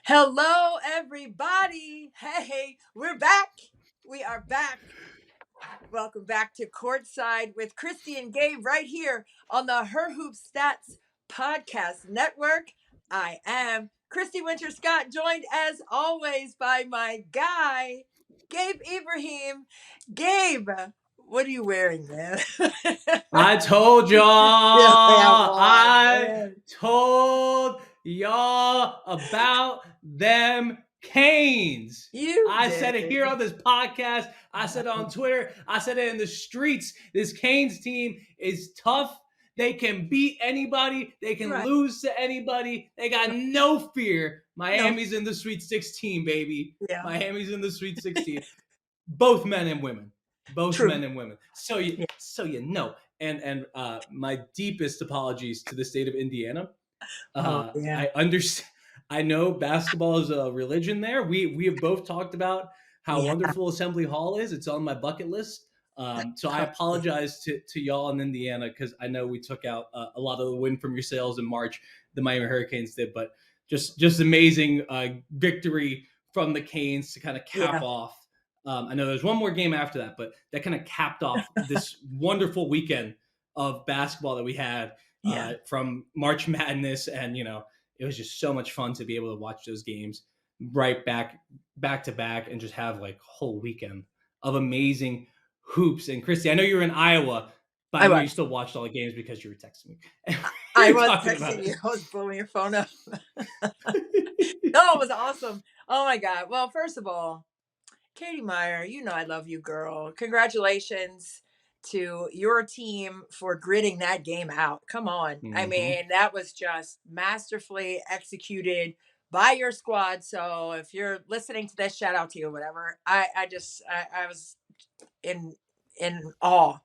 Hello, everybody. Hey, we're back. We are back. Welcome back to Courtside with Christy and Gabe right here on the Her Hoop Stats Podcast Network. I am Christy Winter Scott, joined as always by my guy, Gabe Ibrahim. Gabe, what are you wearing, man? I told y'all. I told y'all about them Canes. I said it here on this podcast. I said it on Twitter. I said it in the streets. This Canes team is tough. They can beat anybody. They can lose to anybody. They got no fear. Miami's in the Sweet 16, baby. Yeah. Miami's in the Sweet 16. Both men and women. Men and women. So you know. And my deepest apologies to the state of Indiana. I understand. I know basketball is a religion there. We have both talked about how wonderful Assembly Hall is. It's on my bucket list. So I apologize to y'all in Indiana because I know we took out a lot of the win from your sails in March. The Miami Hurricanes did, but just amazing victory from the Canes to kind of cap off. I know there's one more game after that, but that kind of capped off this wonderful weekend of basketball that we had from March Madness. And, it was just so much fun to be able to watch those games right back to back and just have like a whole weekend of amazing hoops. And Christy, I know you were in Iowa, but I know you still watched all the games because you were texting me. I was texting you. I was blowing your phone up. No, it was awesome. Oh my God. Well, first of all, Katie Meyer, I love you, girl. Congratulations to your team for gritting that game out. Come on. Mm-hmm. I mean, that was just masterfully executed by your squad. So if you're listening to this, shout out to you, whatever. I was in awe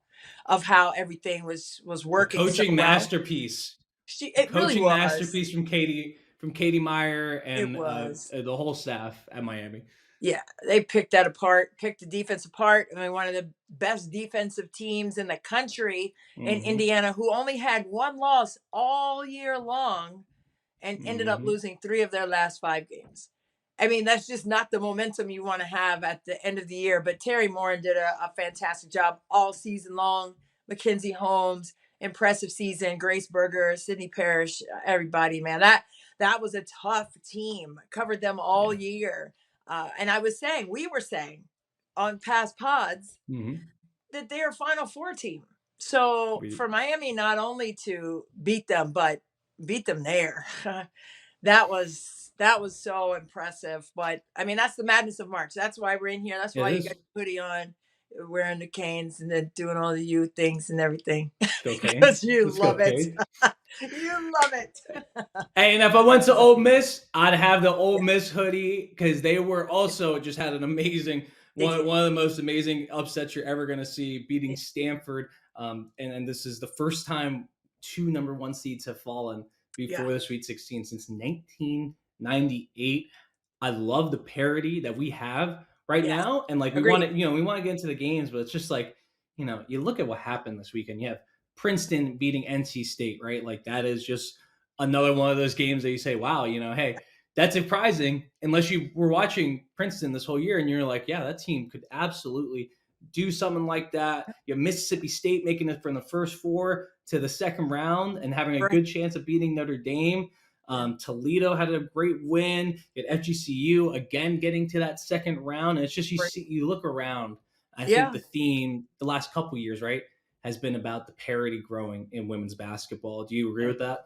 of how everything was working. Coaching masterpiece. It really was. Masterpiece from Katie Meyer and the whole staff at Miami. Yeah, they picked the defense apart. I mean, one of the best defensive teams in the country in Indiana, who only had one loss all year long and ended up losing 3 of their last 5 games. I mean, that's just not the momentum you want to have at the end of the year. But Terry Morin did a fantastic job all season long. Mackenzie Holmes, impressive season. Grace Berger, Sydney Parrish, everybody, man. That was a tough team. Covered them all year. And we were saying on past pods that they're a Final Four team. So for Miami not only to beat them, but beat them there, that was so impressive. But I mean, that's the madness of March. That's why we're in here. That's why you got your hoodie on, wearing the Canes and then doing all the you things and everything. Because you love it. You love it. Hey, and if I went to Ole Miss, I'd have the Ole Miss hoodie because they were also just had an amazing one of the most amazing upsets you're ever going to see, beating Stanford. And this is the first time 2 number 1 seeds have fallen before the Sweet 16 since 1998. I love the parity that we have right now, and like we want to get into the games, but it's just like you look at what happened this weekend. You have Princeton beating NC State, right? Like that is just another one of those games that you say, wow, hey, that's surprising unless you were watching Princeton this whole year and you're like, yeah, that team could absolutely do something like that. You have Mississippi State making it from the first 4 to the second round and having a good chance of beating Notre Dame. Toledo had a great win. You had FGCU again getting to that second round. And it's just you look around. I think the theme the last couple of years, right, has been about the parity growing in women's basketball. Do you agree with that?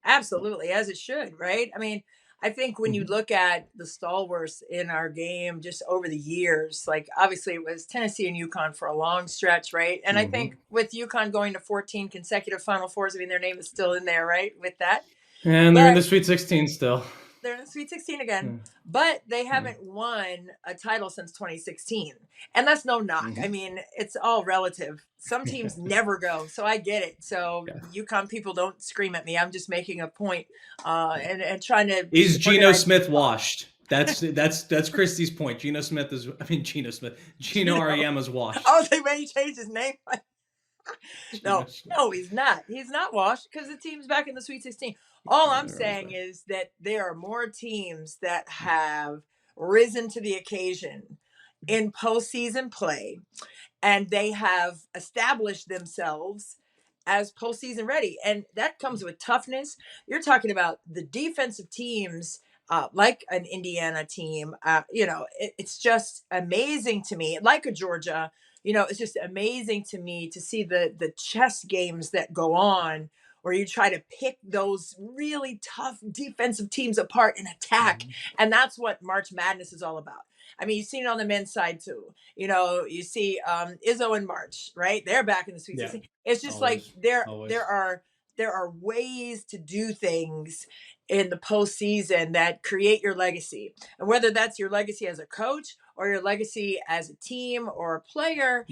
Absolutely, as it should, right? I mean, I think when you look at the stalwarts in our game just over the years, like obviously it was Tennessee and UConn for a long stretch, right? And I think with UConn going to 14 consecutive Final Fours, I mean, their name is still in there, right, with that. And they're in the Sweet 16 still. They're in the Sweet 16 again, but they haven't won a title since 2016. And that's no knock. I mean, it's all relative. Some teams never go, so I get it. So UConn people don't scream at me. I'm just making a point and trying to. Is Geno Smith washed? That's Christy's point. Geno Auriemma is washed. Oh, they may change his name. No, he's not. He's not washed because the team's back in the Sweet 16. All I'm saying is that there are more teams that have risen to the occasion in postseason play, and they have established themselves as postseason ready. And that comes with toughness. You're talking about the defensive teams, like an Indiana team. It's just amazing to me, like a Georgia. It's just amazing to me to see the chess games that go on, where you try to pick those really tough defensive teams apart and attack. And that's what March Madness is all about. I mean, you've seen it on the men's side too. You see Izzo and March, right? They're back in the Sweet 16. It's just Always. like there are ways to do things in the postseason that create your legacy. And whether that's your legacy as a coach or your legacy as a team or a player,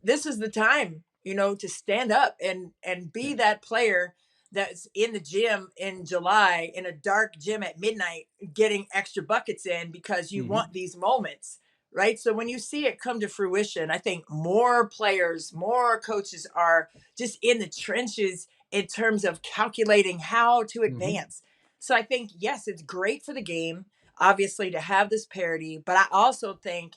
this is the time, to stand up and be that player that's in the gym in July, in a dark gym at midnight, getting extra buckets in because you want these moments, right? So when you see it come to fruition, I think more players, more coaches are just in the trenches in terms of calculating how to advance. So I think, yes, it's great for the game, obviously, to have this parity, but I also think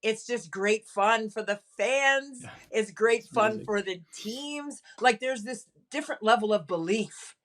it's just great fun for the fans. It's great fun for the teams. Like, there's this different level of belief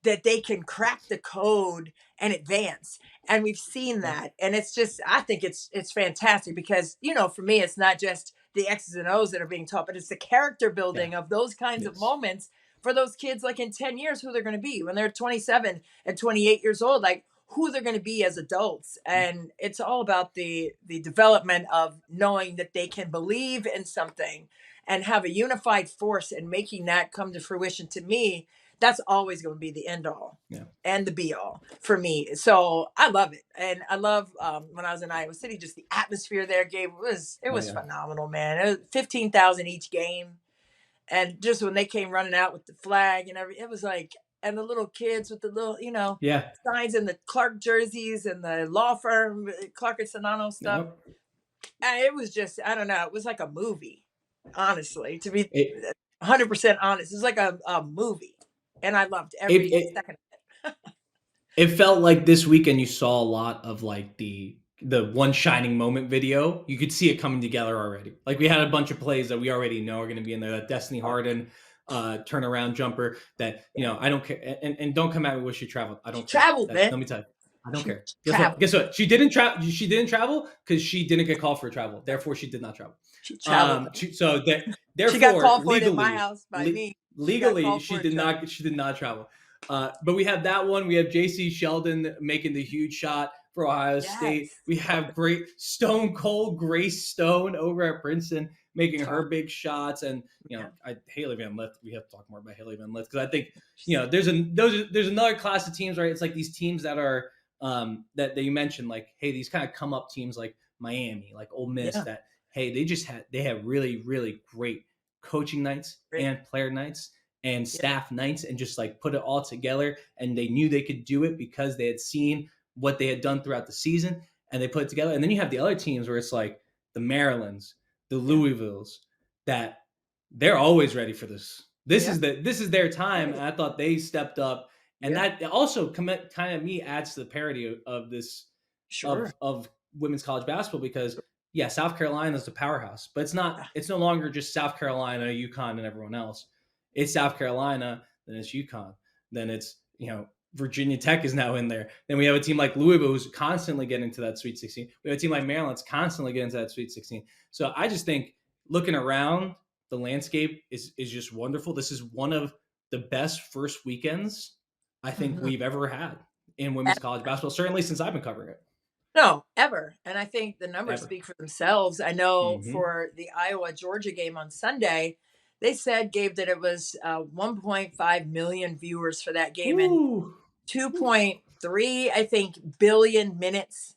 that they can crack the code and advance. And we've seen that. And it's just, I think it's fantastic because, for me, it's not just the X's and O's that are being taught, but it's the character building of those kinds of moments for those kids, like in 10 years, who they're going to be when they're 27 and 28 years old, like who they're going to be as adults. And it's all about the development of knowing that they can believe in something and have a unified force and making that come to fruition. To me, that's always going to be the end all and the be all for me. So I love it. And I love when I was in Iowa City, just the atmosphere there, Gabe, it was phenomenal, man. It was 15,000 each game. And just when they came running out with the flag and everything, it was like, and the little kids with the little, signs and the Clark jerseys and the law firm, Clark and Sonano stuff. And it was just, I don't know, it was like a movie, honestly, to be 100% honest. It was like a movie. And I loved every second of it. It felt like this weekend you saw a lot of like the one shining moment video. You could see it coming together already. Like we had a bunch of plays that we already know are going to be in there. That Destiny Harden turnaround jumper that, I don't care. And don't come at me with she traveled. I don't care. Traveled, man. Let me tell you. I don't care. Guess what? She didn't travel. She didn't travel because she didn't get called for travel. Therefore, she did not travel. She traveled. Therefore, she got called for legally, it in my house by me. Legally, she did not travel. But we have that one. We have Jacy, Sheldon making the huge shot for Ohio State. We have great Stone Cold Grace Stone over at Princeton making her big shots. And, Haley Van Lith, we have to talk more about Haley Van Lith because I think, there's another class of teams, right? It's like these teams that are that you mentioned, like, hey, these kind of come up teams like Miami, like Ole Miss, that, hey, they have really, really great coaching nights and player nights and staff nights and just like put it all together. And they knew they could do it because they had seen what they had done throughout the season and they put it together. And then you have the other teams where it's like the Marylands, the Louisvilles, that they're always ready for this. This is their time. And I thought they stepped up. And that also kind of me adds to the parity of this of women's college basketball because South Carolina is the powerhouse, but it's no longer just South Carolina, UConn, and everyone else. It's South Carolina, then it's UConn, then it's, Virginia Tech is now in there. Then we have a team like Louisville who's constantly getting to that Sweet 16. We have a team like Maryland that's constantly getting to that Sweet 16. So I just think looking around, the landscape is just wonderful. This is one of the best first weekends I think we've ever had in women's college basketball, certainly since I've been covering it. No, ever. And I think the numbers speak for themselves. I know for the Iowa-Georgia game on Sunday, they said, Gabe, that it was 1.5 million viewers for that game and 2.3, I think, billion minutes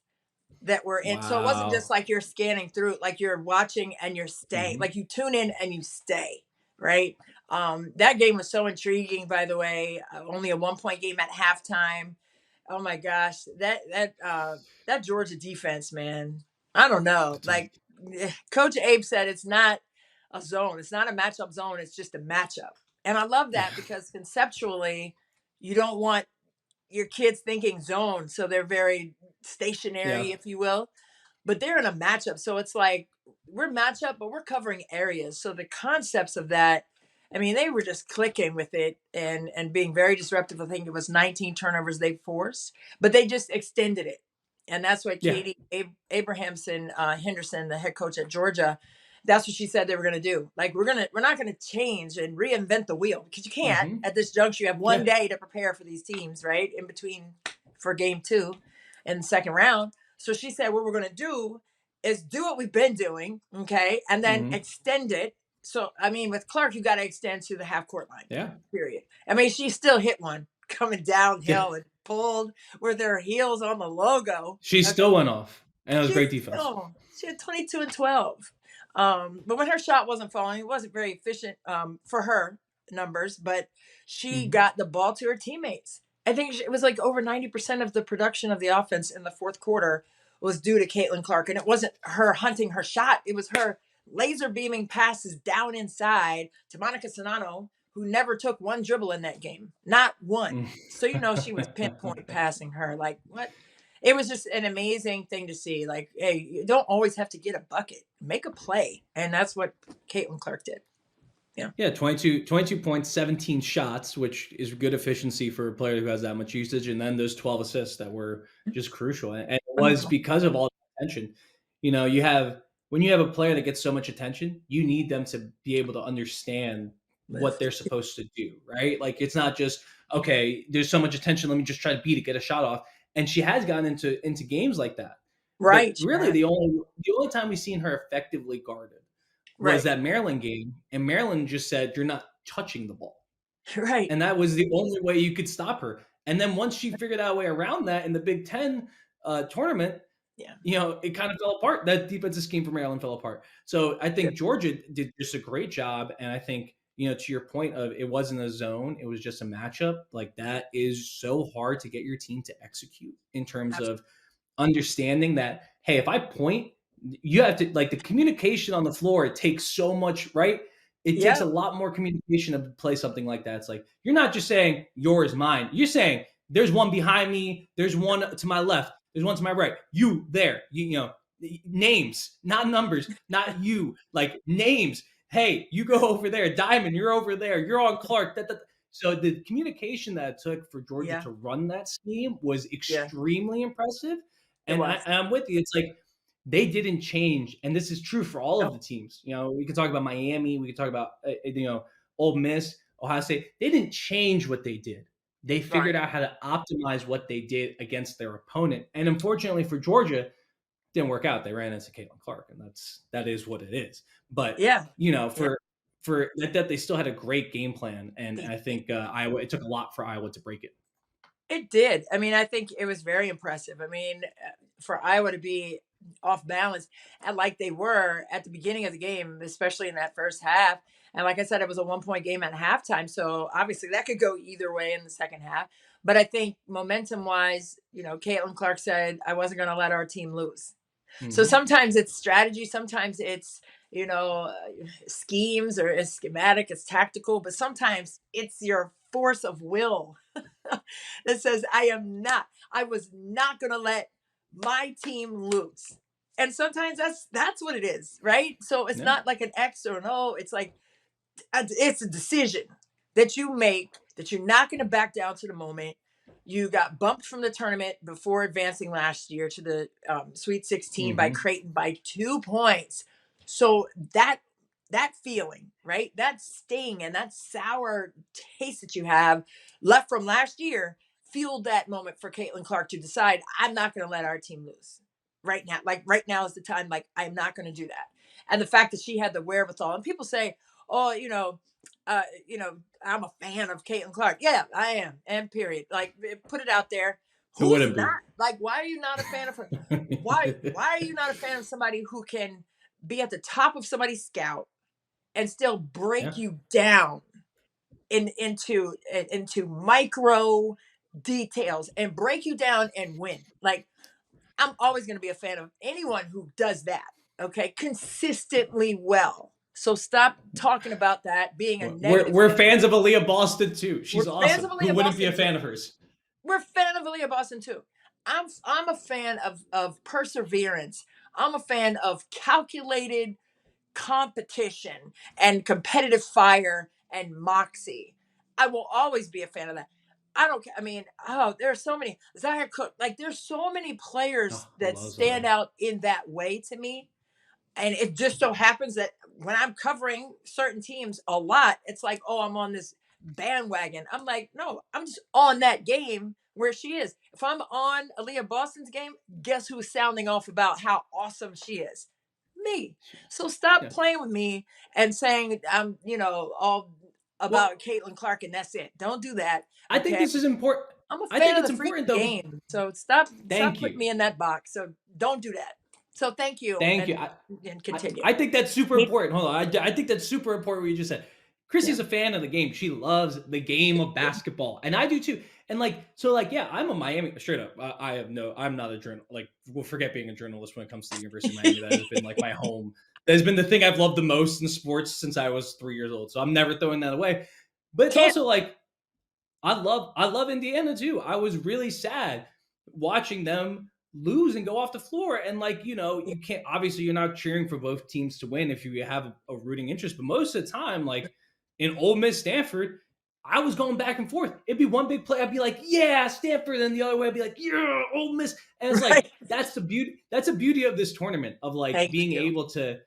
that were in. Wow. So it wasn't just like you're scanning through it, like you're watching and you're staying, like you tune in and you stay, right? That game was so intriguing, by the way. Only a 1-point game at halftime. Oh my gosh, that Georgia defense, man. I don't know. Like Coach Abe said, it's not a zone. It's not a matchup zone. It's just a matchup. And I love that because conceptually, you don't want your kids thinking zone, so they're very stationary, if you will. But they're in a matchup, so it's like we're matchup, but we're covering areas. So the concepts of that, I mean, they were just clicking with it and being very disruptive. I think it was 19 turnovers they forced, but they just extended it, and that's what Katie Abrahamson Henderson, the head coach at Georgia, that's what she said they were going to do. Like we're not going to change and reinvent the wheel, because you can't at this juncture. You have one day to prepare for these teams, right? In between for game 2 in the second round. So she said, what we're going to do is do what we've been doing. Okay. And then extend it. So, I mean, with Clark, you got to extend to the half court line. Yeah. Period. I mean, she still hit one coming downhill and pulled with her heels on the logo. She still went off. And it was great defense. She had 22 and 12. But when her shot wasn't falling, it wasn't very efficient for her numbers, but she got the ball to her teammates. I think it was like over 90% of the production of the offense in the fourth quarter was due to Caitlin Clark. And it wasn't her hunting her shot. It was her laser beaming passes down inside to Monica Sonano, who never took one dribble in that game. Not one. So, you know, she was pinpoint passing her. Like, what? It was just an amazing thing to see. Like, hey, you don't always have to get a bucket. Make a play. And that's what Caitlin Clark did. Yeah, 22 points, 17 shots, which is good efficiency for a player who has that much usage. And then those 12 assists that were just crucial. And it was because of all the attention. You know, when you have a player that gets so much attention, you need them to be able to understand what they're supposed to do, right? Like, it's not just, okay, there's so much attention, let me just try to beat it, get a shot off. And she has gotten into games like that. Right. But really, the only time we've seen her effectively guarded was that Maryland game. And Maryland just said, you're not touching the ball. Right. And that was the only way you could stop her. And then once she figured out a way around that in the Big Ten tournament, you know, it kind of fell apart. That defensive scheme for Maryland fell apart. So I think Georgia did just a great job. And I think, you know, to your point of it wasn't a zone, it was just a matchup. Like, that is so hard to get your team to execute in terms of understanding that, hey, if I point, you have to, like, the communication on the floor, it takes so much, right? It takes a lot more communication to play something like that. It's like, you're not just saying yours, mine. You're saying there's one behind me. There's one to my left. There's one to my right. You there, you know, names, not numbers, not you, like names. Hey, you go over there. Diamond, you're over there. You're on Clark. So the communication that it took for Georgia to run that scheme was extremely impressive. And I'm with you. It's like, they didn't change. And this is true for all of the teams. You know, we can talk about Miami. We can talk about, you know, Ole Miss, Ohio State. They didn't change what they did. They figured out how to optimize what they did against their opponent. And unfortunately for Georgia, it didn't work out. They ran into Caitlin Clark, and that is what it is. But, you know, for that, they still had a great game plan. And I think Iowa, it took a lot for Iowa to break it. It did. I mean, I think it was very impressive. I mean, for Iowa to be off balance and like they were at the beginning of the game, especially in that first half. And like I said, it was a 1-point game at halftime. So obviously that could go either way in the second half. But I think momentum wise, you know, Caitlin Clark said, I wasn't going to let our team lose. So sometimes it's strategy. Sometimes it's, you know, schemes, or it's schematic, it's tactical, but sometimes it's your force of will that says, I was not going to let my team lose. And sometimes that's what it is, right? So it's not like an X or an O. It's like, it's a decision that you make, that you're not going to back down to the moment. You got bumped from the tournament before advancing last year to the Sweet 16 by Creighton by 2 points. So that feeling, right? That sting and that sour taste that you have left from last year fueled that moment for Caitlin Clark to decide, I'm not going to let our team lose right now. Like, right now is the time. Like, I'm not going to do that. And the fact that she had the wherewithal, and people say, oh, you know, I'm a fan of Caitlin Clark. Yeah, I am. And period. Like, put it out there. Who's not? Like, why are you not a fan of her? Why are you not a fan of somebody who can be at the top of somebody's scout and still break you down into micro details and break you down and win? Like, I'm always going to be a fan of anyone who does that. Okay, consistently well. So stop talking about that being a negative. We're fans of Aaliyah Boston too. She's awesome. Who wouldn't be a fan of hers? we're a fan of Aaliyah Boston too. I'm a fan of perseverance. I'm a fan of calculated competition and competitive fire and moxie. I will always be a fan of that. I don't care. I mean, oh, there are so many. Zaya Cook, like there's so many players Oh, I that love stand Zion. out in that way to me. And it just so happens that when I'm covering certain teams a lot, it's like, oh, I'm on this bandwagon. I'm like, no, I'm just on that game where she is. If I'm on Aaliyah Boston's game, guess who's sounding off about how awesome she is? Me. So stop Yeah. playing with me and saying I'm, all Well, about Caitlin Clark and that's it. Don't do that. I think Okay. this is important. I'm a I fan think of it's the important freaking though. game. So stop Thank putting you. me in that box. So don't do that. So thank you Thank you. and continue. I think that's super important. Hold on. I think that's super important what you just said. Yeah. Chrissy's a fan of the game. She loves the game of basketball. And I do too. And yeah, I'm a Miami, straight up. I'm not a journal. Like, we'll forget being a journalist when it comes to the University of Miami. That has been like my home. That has been the thing I've loved the most in sports since I was 3 years old. So I'm never throwing that away. But it's Can't. also like, I love Indiana too. I was really sad watching them lose and go off the floor. And you can't, obviously you're not cheering for both teams to win if you have a rooting interest. But most of the time, like in Ole Miss Stanford, I was going back and forth. It'd be one big play. I'd be like, yeah, Stanford. And the other way, I'd be like, yeah, Ole Miss. And it's like, Right. that's the beauty. That's the beauty of this tournament of like Thank being you. able to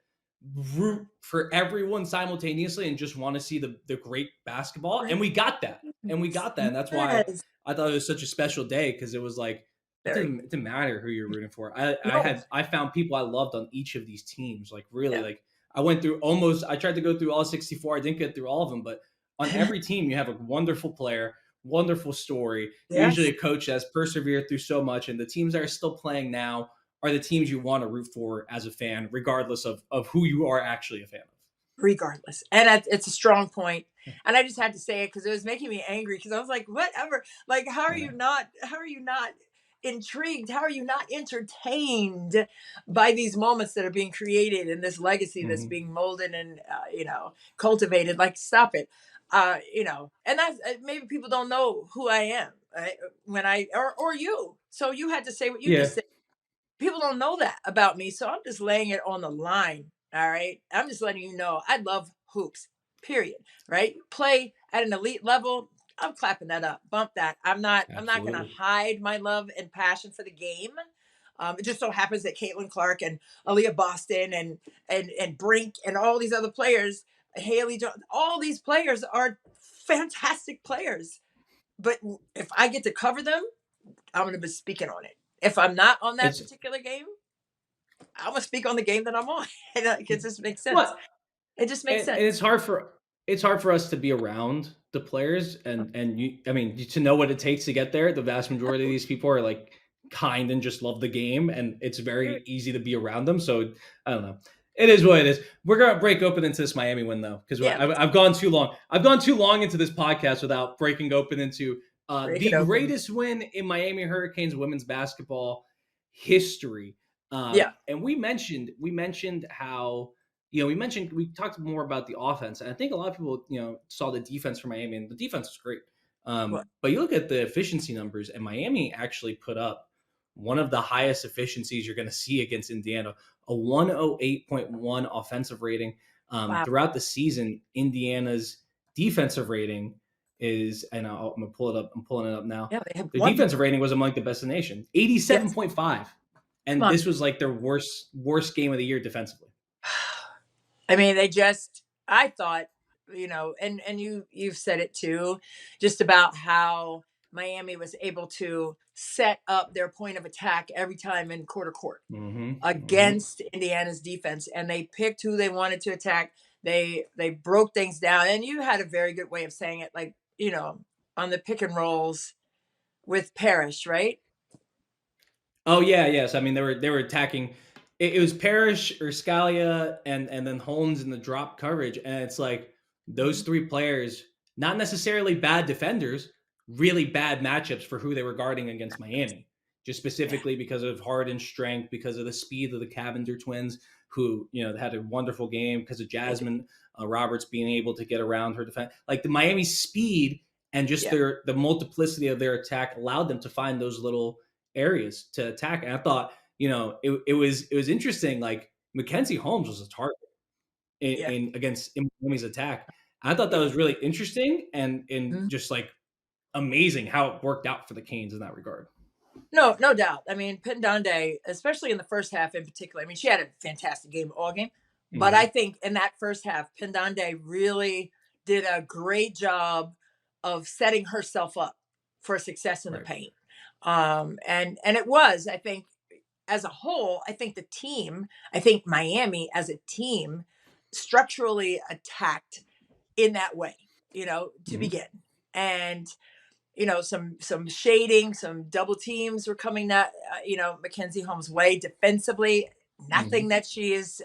root for everyone simultaneously and just want to see the great basketball. And we got that. And that's why Yes. I thought it was such a special day, because it was like Very. it didn't matter who you're rooting for. No. I found people I loved on each of these teams. Like really, Yeah. like I tried to go through all 64. I didn't get through all of them, but on every team you have a wonderful player, wonderful story. Yes. Usually a coach that's persevered through so much, and the teams that are still playing now are the teams you want to root for as a fan, regardless of who you are actually a fan of. Regardless. And it's a strong point. And I just had to say it because it was making me angry because I was like, whatever. Like, how are you not intrigued? How are you not entertained by these moments that are being created and this legacy that's being molded and cultivated? Like, stop it. And that's maybe people don't know who I am when or you. So you had to say what you Yeah. just said. People don't know that about me, so I'm just laying it on the line. All right, I'm just letting you know I love hoops. Period. Right? Play at an elite level. I'm clapping that up. Bump that. I'm not. I'm not going to Absolutely. hide my love and passion for the game. It just so happens that Caitlin Clark and Aaliyah Boston and Brink and all these other players, Haley Jones, all these players are fantastic players. But if I get to cover them, I'm going to be speaking on it. If I'm not on that It's particular game, I'm gonna speak on the game that I'm on. And it just makes sense. what It just makes and sense. it's hard for us to be around the players, and you, I mean, to know what it takes to get there. The vast majority of these people are like kind and just love the game, and it's very easy to be around them. So I don't know. It is what it is. We're gonna break open into this Miami win though, because Yeah, I've gone too long. I've gone too long into this podcast without breaking open into break the it open. greatest win in Miami Hurricanes women's basketball history. Yeah. And we mentioned how we talked more about the offense, and I think a lot of people saw the defense for Miami, and the defense was great. Well, But you look at the efficiency numbers, and Miami actually put up one of the highest efficiencies you're going to see against Indiana, a 108.1 offensive rating. wow. Throughout the season, Indiana's defensive rating is, and I'm gonna pull it up. I'm pulling it up now. Yeah, they have Their one. defensive rating was among the best in the nation, Yes. 87.5. Come And on. this was like their worst game of the year defensively. I mean, I thought, and you've said it too, just about how Miami was able to set up their point of attack every time in quarter court against Indiana's defense, and they picked who they wanted to attack. They broke things down, and you had a very good way of saying it, like on the pick and rolls with Parrish, right? Oh yeah, yes. I mean they were attacking. It was Parrish or Scalia and then Holmes in the drop coverage, and it's like those three players, not necessarily bad defenders, really bad matchups for who they were guarding against Miami. Just Yeah, specifically because of Harden's strength, because of the speed of the Cavender twins, who had a wonderful game, because of they did. Jasmine Roberts being able to get around her defense. Like the Miami speed and just the multiplicity of their attack allowed them to find those little areas to attack. And I thought, it was interesting. Like Mackenzie Holmes was a target against Miami's attack. I thought that was really interesting and just like amazing how it worked out for the Canes in that regard. No doubt. I mean, Pendande, especially in the first half in particular, I mean, she had a fantastic game all game. But I think in that first half, Pendande really did a great job of setting herself up for success in the paint. And it was, I think, as a whole, I think Miami as a team structurally attacked in that way, to begin. And some shading, some double teams were coming that, Mackenzie Holmes' way defensively. Nothing that she is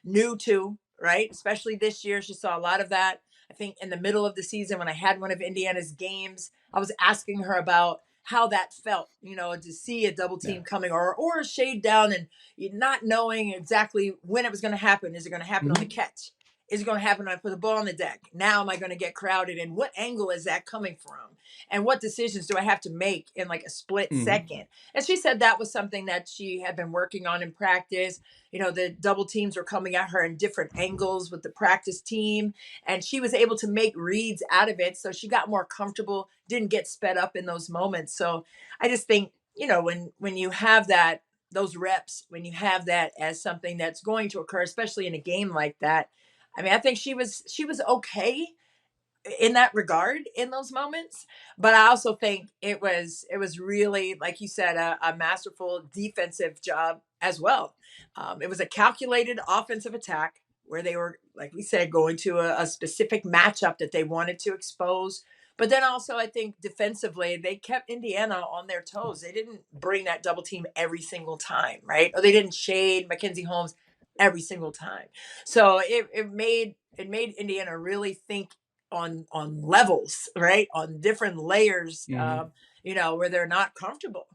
new to, right? Especially this year, she saw a lot of that. I think in the middle of the season, when I had one of Indiana's games, I was asking her about how that felt, to see a double team coming or a shade down and not knowing exactly when it was going to happen. Is it going to happen on the catch? Is it going to happen when I put the ball on the deck? Now am I going to get crowded? And what angle is that coming from? And what decisions do I have to make in like a split second? And she said that was something that she had been working on in practice. The double teams were coming at her in different angles with the practice team. And she was able to make reads out of it. So she got more comfortable, didn't get sped up in those moments. So I just think, when you have those reps, when you have that as something that's going to occur, especially in a game like that, I mean, I think she was okay in that regard in those moments, but I also think it was really, like you said, a masterful defensive job as well. It was a calculated offensive attack where they were, like we said, going to a specific matchup that they wanted to expose. But then also, I think defensively, they kept Indiana on their toes. They didn't bring that double team every single time, right? Or they didn't shade Mackenzie Holmes every single time. So it made Indiana really think on levels, right? On different layers, where they're not comfortable.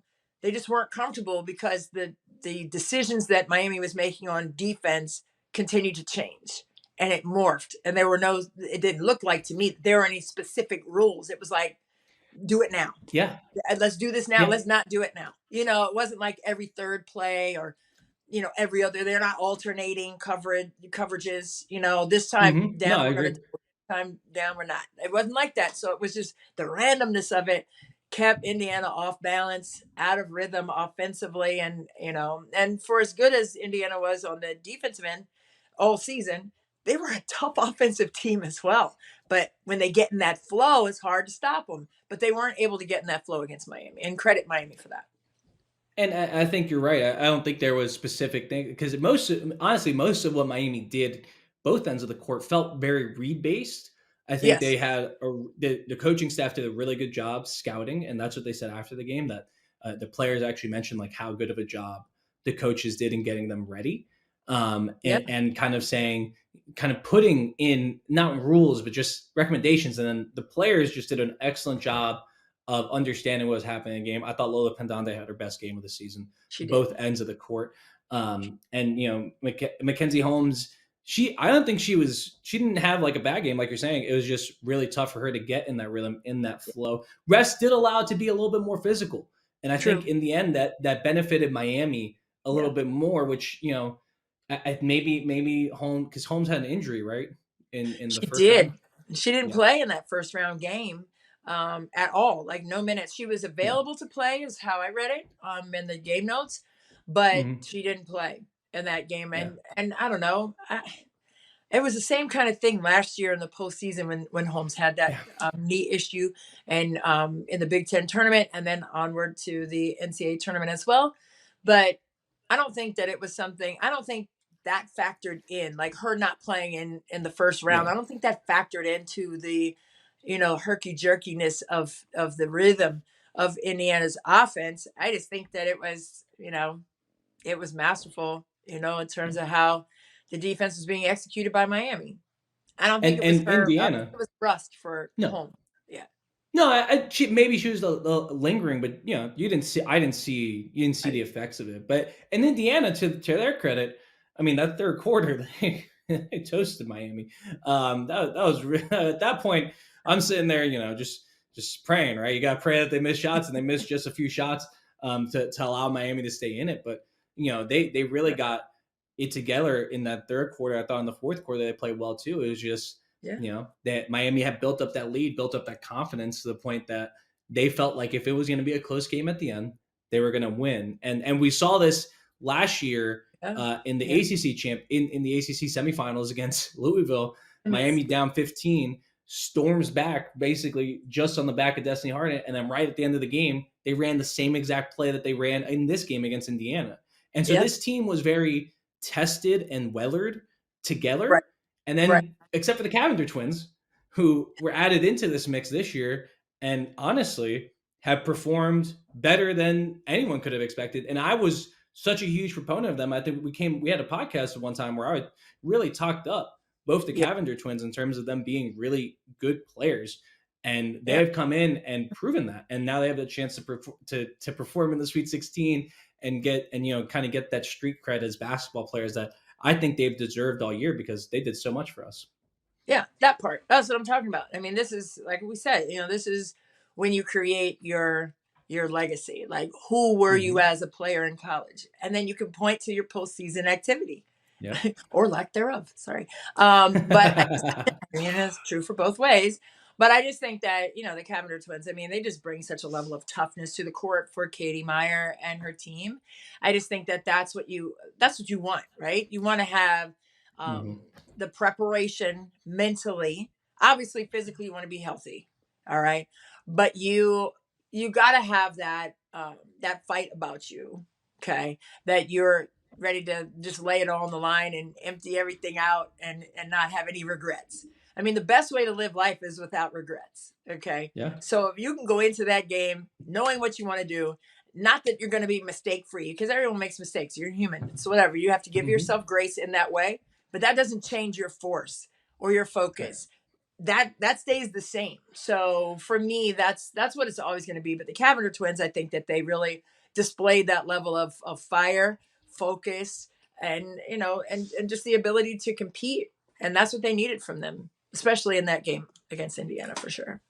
They just weren't comfortable because the decisions that Miami was making on defense continued to change and it morphed. And it didn't look like to me that there were any specific rules. It was like, do it now. Yeah. Let's do this now. Yeah. Let's not do it now. It wasn't like every third play or every other, they're not alternating coverages, this time down, we're going to time down, we're not. It wasn't like that. So it was just the randomness of it kept Indiana off balance, out of rhythm offensively. And, and for as good as Indiana was on the defensive end all season, they were a tough offensive team as well. But when they get in that flow, it's hard to stop them. But they weren't able to get in that flow against Miami, and credit Miami for that. And I think you're right. I don't think there was specific thing because most of what Miami did, both ends of the court, felt very read based. I think they had the coaching staff did a really good job scouting, and that's what they said after the game, that the players actually mentioned like how good of a job the coaches did in getting them ready, and kind of putting in not rules but just recommendations, and then the players just did an excellent job of understanding what was happening in the game. I thought Lola Pendande had her best game of the season, both ends of the court. And Mackenzie Holmes, I don't think she didn't have like a bad game, like you're saying. It was just really tough for her to get in that rhythm, in that flow. Rest did allow it to be a little bit more physical. And I think in the end that benefited Miami a little bit more, which, maybe Holmes, because Holmes had an injury, right? In the first round. She didn't play in that first round game. At all, like no minutes. She was available to play is how I read it in the game notes, but she didn't play in that game. And I don't know, it was the same kind of thing last year in the postseason when Holmes had that knee issue, and in the Big Ten tournament, and then onward to the NCAA tournament as well. But I don't think that it was something. I don't think that factored in, like her not playing in the first round. I don't think that factored into the herky-jerkiness of the rhythm of Indiana's offense. I just think that it was, it was masterful, in terms of how the defense was being executed by Miami. I don't think it was her. Indiana. It was rust for home. Yeah. No, maybe she was lingering, but I didn't see the effects of it. But in Indiana, to their credit, I mean, that third quarter, they toasted Miami. That was at that point. I'm sitting there, just just praying, right? You got to pray that they miss shots, and they missed just a few shots to allow Miami to stay in it. But, they really got it together in that third quarter. I thought in the fourth quarter, they played well too. It was just, that Miami had built up that lead, built up that confidence to the point that they felt like if it was going to be a close game at the end, they were going to win. And we saw this last year in the ACC in the ACC semifinals against Louisville. Miami down 15, storms back basically just on the back of Destiny Harden, and then right at the end of the game, they ran the same exact play that they ran in this game against Indiana. And so this team was very tested and weathered together. Right. And then, except for the Cavender twins, who were added into this mix this year, and honestly have performed better than anyone could have expected. And I was such a huge proponent of them. I think we had a podcast at one time where I really talked up both the Cavender twins in terms of them being really good players. And they have come in and proven that. And now they have the chance to perform in the Sweet 16 and kind of get that street cred as basketball players that I think they've deserved all year because they did so much for us. Yeah, that part. That's what I'm talking about. I mean, this is, like we said, this is when you create your legacy. Like, who were you as a player in college? And then you can point to your postseason activity. Yeah. Or lack thereof. Sorry. But it's true for both ways. But I just think that, the Cavender twins, I mean, they just bring such a level of toughness to the court for Katie Meyer and her team. I just think that that's what you want, right? You want to have the preparation mentally. Obviously, physically, you want to be healthy. All right. But you got to have that fight about you. Okay. That you're ready to just lay it all on the line and empty everything out and not have any regrets. I mean, the best way to live life is without regrets. Okay. Yeah. So if you can go into that game knowing what you want to do, not that you're going to be mistake free, because everyone makes mistakes. You're human. So whatever, you have to give yourself grace in that way, but that doesn't change your force or your focus. Okay. That stays the same. So for me, that's what it's always going to be. But the Cavender twins, I think that they really displayed that level of fire, focus, and just the ability to compete. And that's what they needed from them, especially in that game against Indiana, for sure.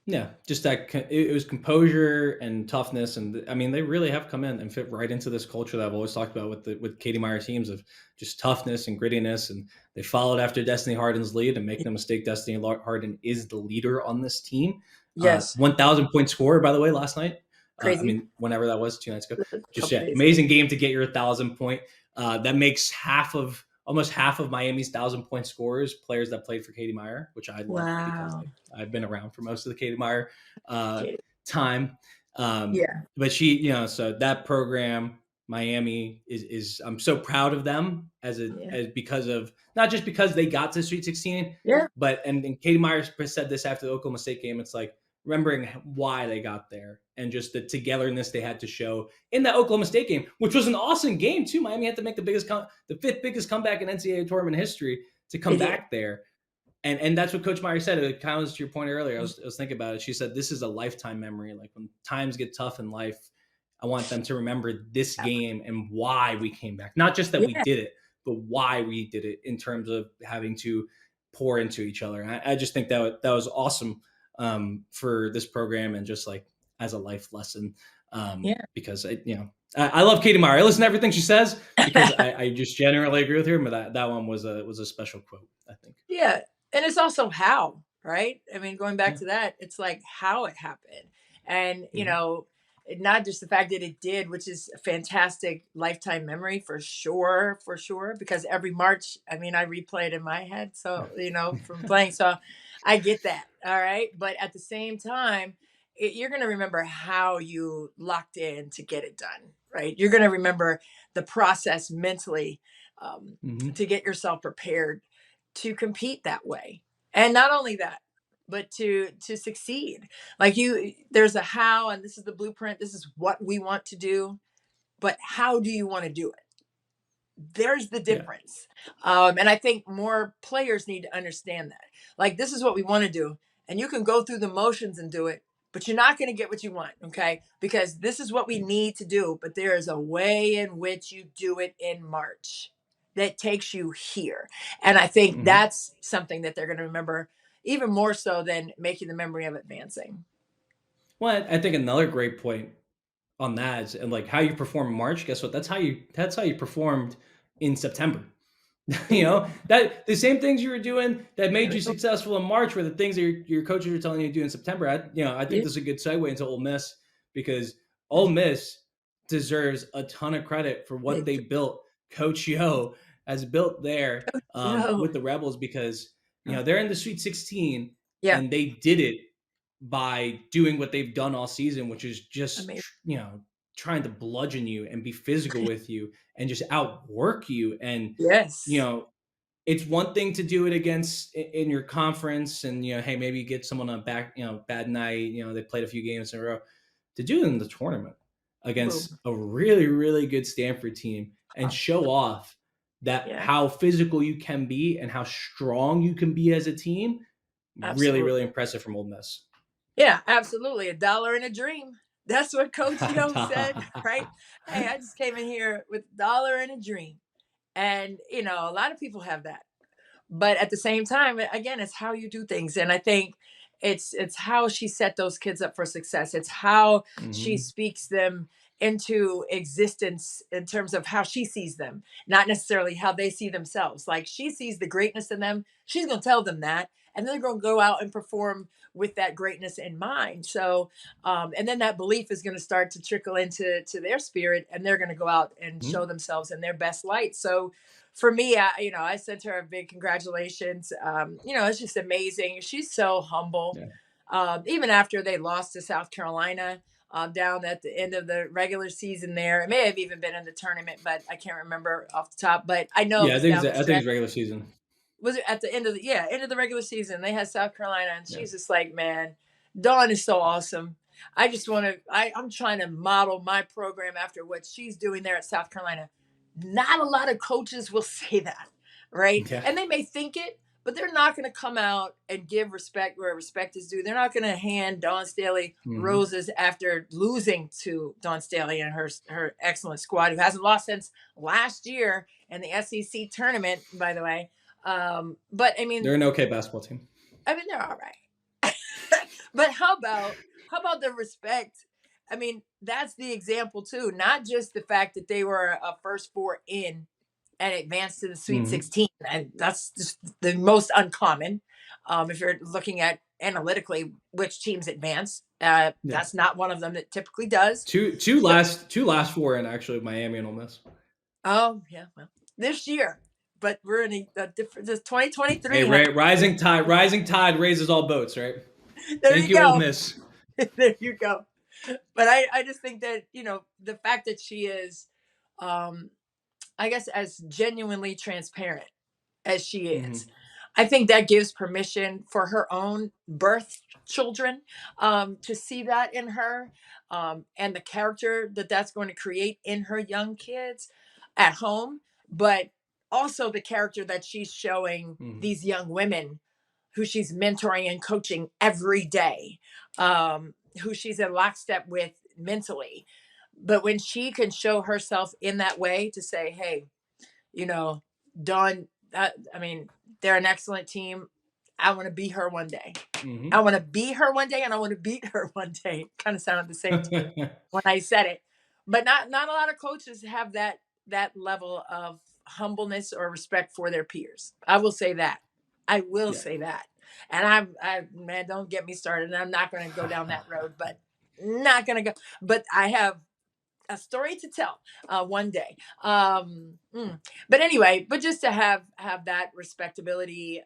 Yeah, just that it was composure and toughness, and I mean they really have come in and fit right into this culture that I've always talked about with Katie Meyer teams of just toughness and grittiness, and they followed after Destiny Harden's lead. And make no mistake, Destiny Harden is the leader on this team. Yes, 1,000 point scorer, by the way, last night. Crazy. I mean, whenever that was, 2 nights ago. Just amazing game to get your 1,000 point. That makes almost half of Miami's 1,000 point scorers players that played for Katie Meyer, which I love because I've been around for most of the Katie Meyer time. But she, so that program, Miami is I'm so proud of them as because of not just because they got to Sweet 16, but and Katie Meyer said this after the Oklahoma State game. It's like remembering why they got there and just the togetherness they had to show in that Oklahoma State game, which was an awesome game too. Miami had to make the fifth biggest comeback in NCAA tournament history to come back there. And that's what Coach Meyer said. It kind of was to your point earlier. I was thinking about it. She said, this is a lifetime memory. Like when times get tough in life, I want them to remember this game and why we came back. Not just that we did it, but why we did it in terms of having to pour into each other. And I just think that was awesome for this program and just like as a life lesson. Because I love Katie Meyer. I listen to everything she says because I just generally agree with her. But that one was a special quote, I think. Yeah. And it's also how, right? I mean, going back to that, it's like how it happened. And, not just the fact that it did, which is a fantastic lifetime memory for sure, because every March, I mean, I replay it in my head. So, from playing. So I get that. All right. But at the same time, you're going to remember how you locked in to get it done, right? You're going to remember the process mentally to get yourself prepared to compete that way. And not only that, but to succeed. Like there's a how, and this is the blueprint. This is what we want to do, but how do you want to do it? There's the difference. And I think more players need to understand that. Like, this is what we want to do. And you can go through the motions and do it, but you're not going to get what you want. Okay. Because this is what we need to do. But there is a way in which you do it in March that takes you here. And I think that's something that they're going to remember even more so than making the memory of advancing. Well, I think another great point on that is, and like how you perform in March. Guess what? That's how you performed in September. That the same things you were doing that made you successful in March were the things that your coaches are telling you to do in September. I think this is a good segue into Ole Miss, because Ole Miss deserves a ton of credit for what they built. Coach Yo has built there with the Rebels, because they're in the Sweet 16 and they did it by doing what they've done all season, which is just trying to bludgeon you and be physical with you and just outwork you. And it's one thing to do it against in your conference, and hey, maybe get someone on bad night. They played a few games in a row. To do it in the tournament against a really, really good Stanford team and show off that how physical you can be and how strong you can be as a team. Absolutely. Really, really impressive from Ole Miss. Yeah, absolutely. $1 and a dream. That's what Coach Yo said, right? Hey, I just came in here with $1 and a dream. And, a lot of people have that. But at the same time, again, it's how you do things. And I think it's how she set those kids up for success. It's how she speaks them into existence in terms of how she sees them, not necessarily how they see themselves. Like, she sees the greatness in them. She's going to tell them that. And they're going to go out and perform with that greatness in mind. So, and then that belief is going to start to trickle into their spirit, and they're going to go out and show themselves in their best light. So for me, I sent her a big congratulations. It's just amazing. She's so humble. Yeah. Even after they lost to South Carolina down at the end of the regular season there, it may have even been in the tournament, but I can't remember off the top. But I know. Yeah, I think it's regular season. Was it at the end of the regular season? They had South Carolina, and she's just like, man, Dawn is so awesome. I just I'm trying to model my program after what she's doing there at South Carolina. Not a lot of coaches will say that, right? Yeah. And they may think it, but they're not going to come out and give respect where respect is due. They're not going to hand Dawn Staley roses after losing to Dawn Staley and her excellent squad, who hasn't lost since last year in the SEC tournament, by the way. But I mean, they're an okay basketball team. I mean, they're all right. But how about the respect? I mean, that's the example too. Not just the fact that they were a first four in and advanced to the Sweet 16, and that's just the most uncommon. If you're looking at analytically which teams advance, that's not one of them that typically does. Two last four in actually Miami and Ole Miss. Oh yeah, well, this year. But we're in a different. This 2023. Hey, rising tide raises all boats, right? Thank you, Ole Miss. There you go. But I just think that the fact that she is, I guess, as genuinely transparent as she is, I think that gives permission for her own birth children to see that in her, and the character that's going to create in her young kids at home, but also the character that she's showing these young women who she's mentoring and coaching every day, who she's in lockstep with mentally. But when she can show herself in that way to say, hey, Dawn, they're an excellent team. I want to be her one day. I want to be her one day, and I want to beat her one day. Kind of sounded the same to me when I said it. But not a lot of coaches have that level of humbleness or respect for their peers. I will say that. I will say that. And man, don't get me started. I'm not going to go down that road, but not going to go. But I have a story to tell one day. But anyway, but just to have that respectability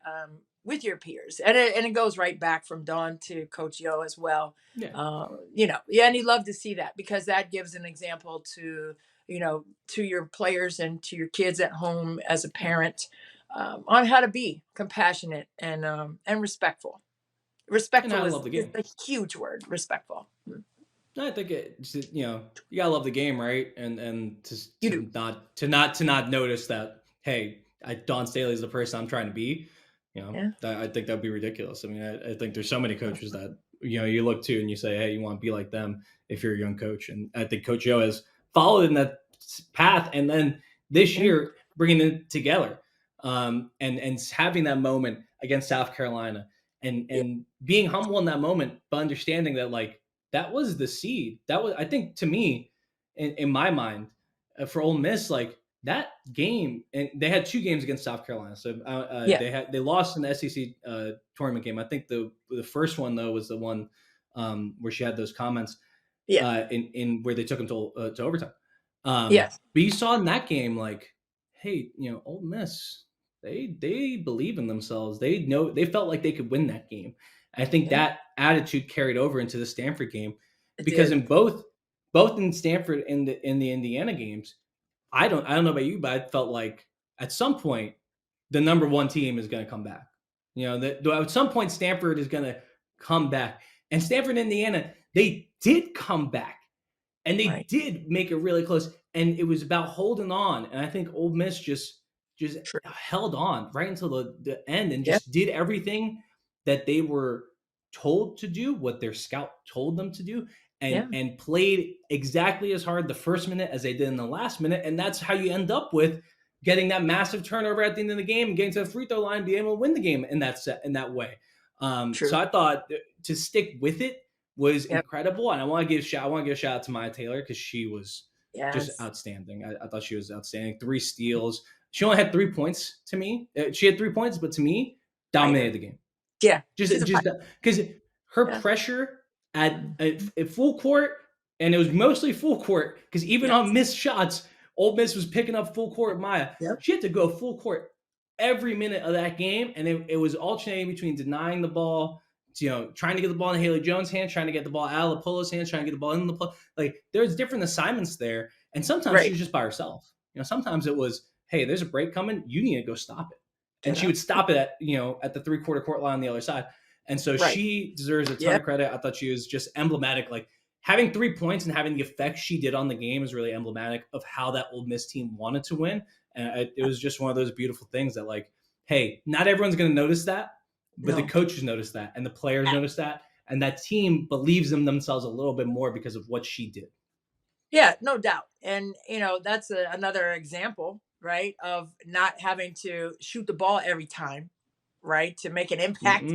with your peers, and it goes right back from Dawn to Coach Yo as well. And you love to see that, because that gives an example to your players and to your kids at home as a parent on how to be compassionate and respectfful. Respectful is a huge word. Respectful. I think you gotta love the game, right? And to not notice that, hey, Dawn Staley is the person I'm trying to be. I think that'd be ridiculous. I mean, I think there's so many coaches that you look to and you say, hey, you want to be like them if you're a young coach. And I think Coach Yo has followed in that path, and then this year bringing it together, and having that moment against South Carolina, and being humble in that moment, but understanding that like that was the seed. That was, I think, to me, in my mind, for Ole Miss, like that game, and they had 2 games against South Carolina. So they lost in the SEC tournament game. I think the first one though was the one where she had those comments in where they took them to overtime. But you saw in that game, like, hey, Ole Miss, they believe in themselves. They felt like they could win that game. I think that attitude carried over into the Stanford game because in both in Stanford and in the Indiana games, I don't know about you, but I felt like at some point the number 1 team is going to come back. At some point Stanford is going to come back, and Stanford, Indiana, they did come back, and they did make it really close, and it was about holding on. And I think Ole Miss just held on right until the end and just did everything that they were told to do, what their scout told them to do, and played exactly as hard the first minute as they did in the last minute. And that's how you end up with getting that massive turnover at the end of the game and getting to the free throw line, being able to win the game in that way. So I thought to stick with it was incredible. And I want to give a shout out to Maya Taylor, because she was just outstanding. I thought she was outstanding. 3 steals. She only had 3 points to me. She had 3 points, but to me, dominated the game. Yeah. Just because her pressure at full court, and it was mostly full court, because even on missed shots, Ole Miss was picking up full court. Maya, she had to go full court every minute of that game, and it was alternating between denying the ball, trying to get the ball in Haley Jones' hands, trying to get the ball out of Polo's hands, trying to get the ball in the play. Like, there's different assignments there, and sometimes she was just by herself. Sometimes it was, hey, there's a break coming, you need to go stop it. And she would stop it at the 3/4 court line on the other side. And so she deserves a ton of credit. I thought she was just emblematic. Like, having 3 points and having the effect she did on the game is really emblematic of how that Ole Miss team wanted to win. And it was just one of those beautiful things that, like, hey, not everyone's going to notice that, but the coaches notice that, and the players notice that, and that team believes in themselves a little bit more because of what she did. Yeah, no doubt. And, that's another example, right, of not having to shoot the ball every time, right, to make an impact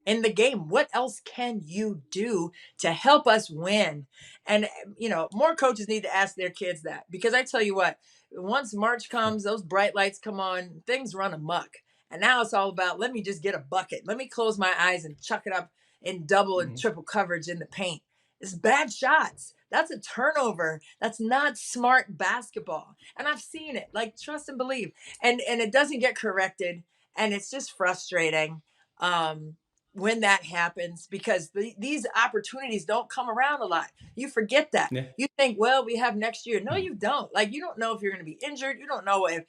in the game. What else can you do to help us win? And, more coaches need to ask their kids that, because I tell you what, once March comes, those bright lights come on, things run amok. And now it's all about, let me just get a bucket. Let me close my eyes and chuck it up in double and triple coverage in the paint. It's bad shots. That's a turnover. That's not smart basketball. And I've seen it, like, trust and believe. And it doesn't get corrected. And it's just frustrating when that happens, because these opportunities don't come around a lot. You forget that. Yeah. You think, well, we have next year. No, you don't. Like, you don't know if you're going to be injured. You don't know if,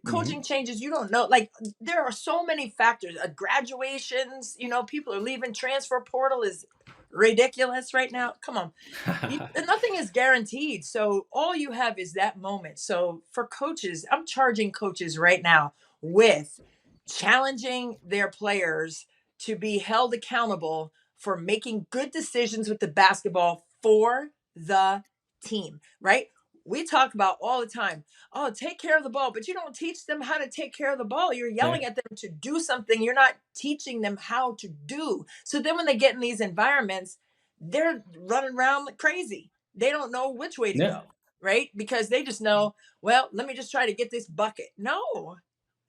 coaching changes. You don't know. Like, there are so many factors. Graduations, people are leaving. Transfer portal is ridiculous right now. Come on. Nothing is guaranteed. So all you have is that moment. So for coaches, I'm charging coaches right now with challenging their players to be held accountable for making good decisions with the basketball for the team, right? We talk about all the time, oh, take care of the ball, but you don't teach them how to take care of the ball. You're yelling at them to do something you're not teaching them how to do. So then when they get in these environments, they're running around like crazy. They don't know which way to go, right? Because they just know, well, let me just try to get this bucket. No,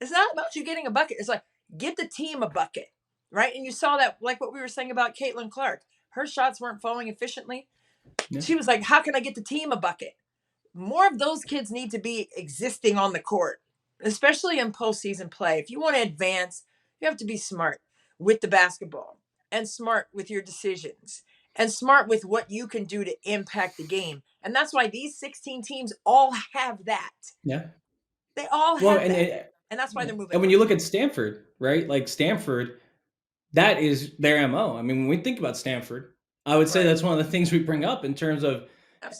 it's not about you getting a bucket. It's like, get the team a bucket, right? And you saw that, like what we were saying about Caitlin Clark. Her shots weren't falling efficiently. She was like, how can I get the team a bucket? More of those kids need to be existing on the court, especially in postseason play. If you want to advance, you have to be smart with the basketball, and smart with your decisions, and smart with what you can do to impact the game. And that's why these 16 teams all have that. Yeah. They all have that. And that's why they're moving. And when you look at Stanford, right? Like, Stanford, that is their MO. I mean, when we think about Stanford, I would say that's one of the things we bring up in terms of,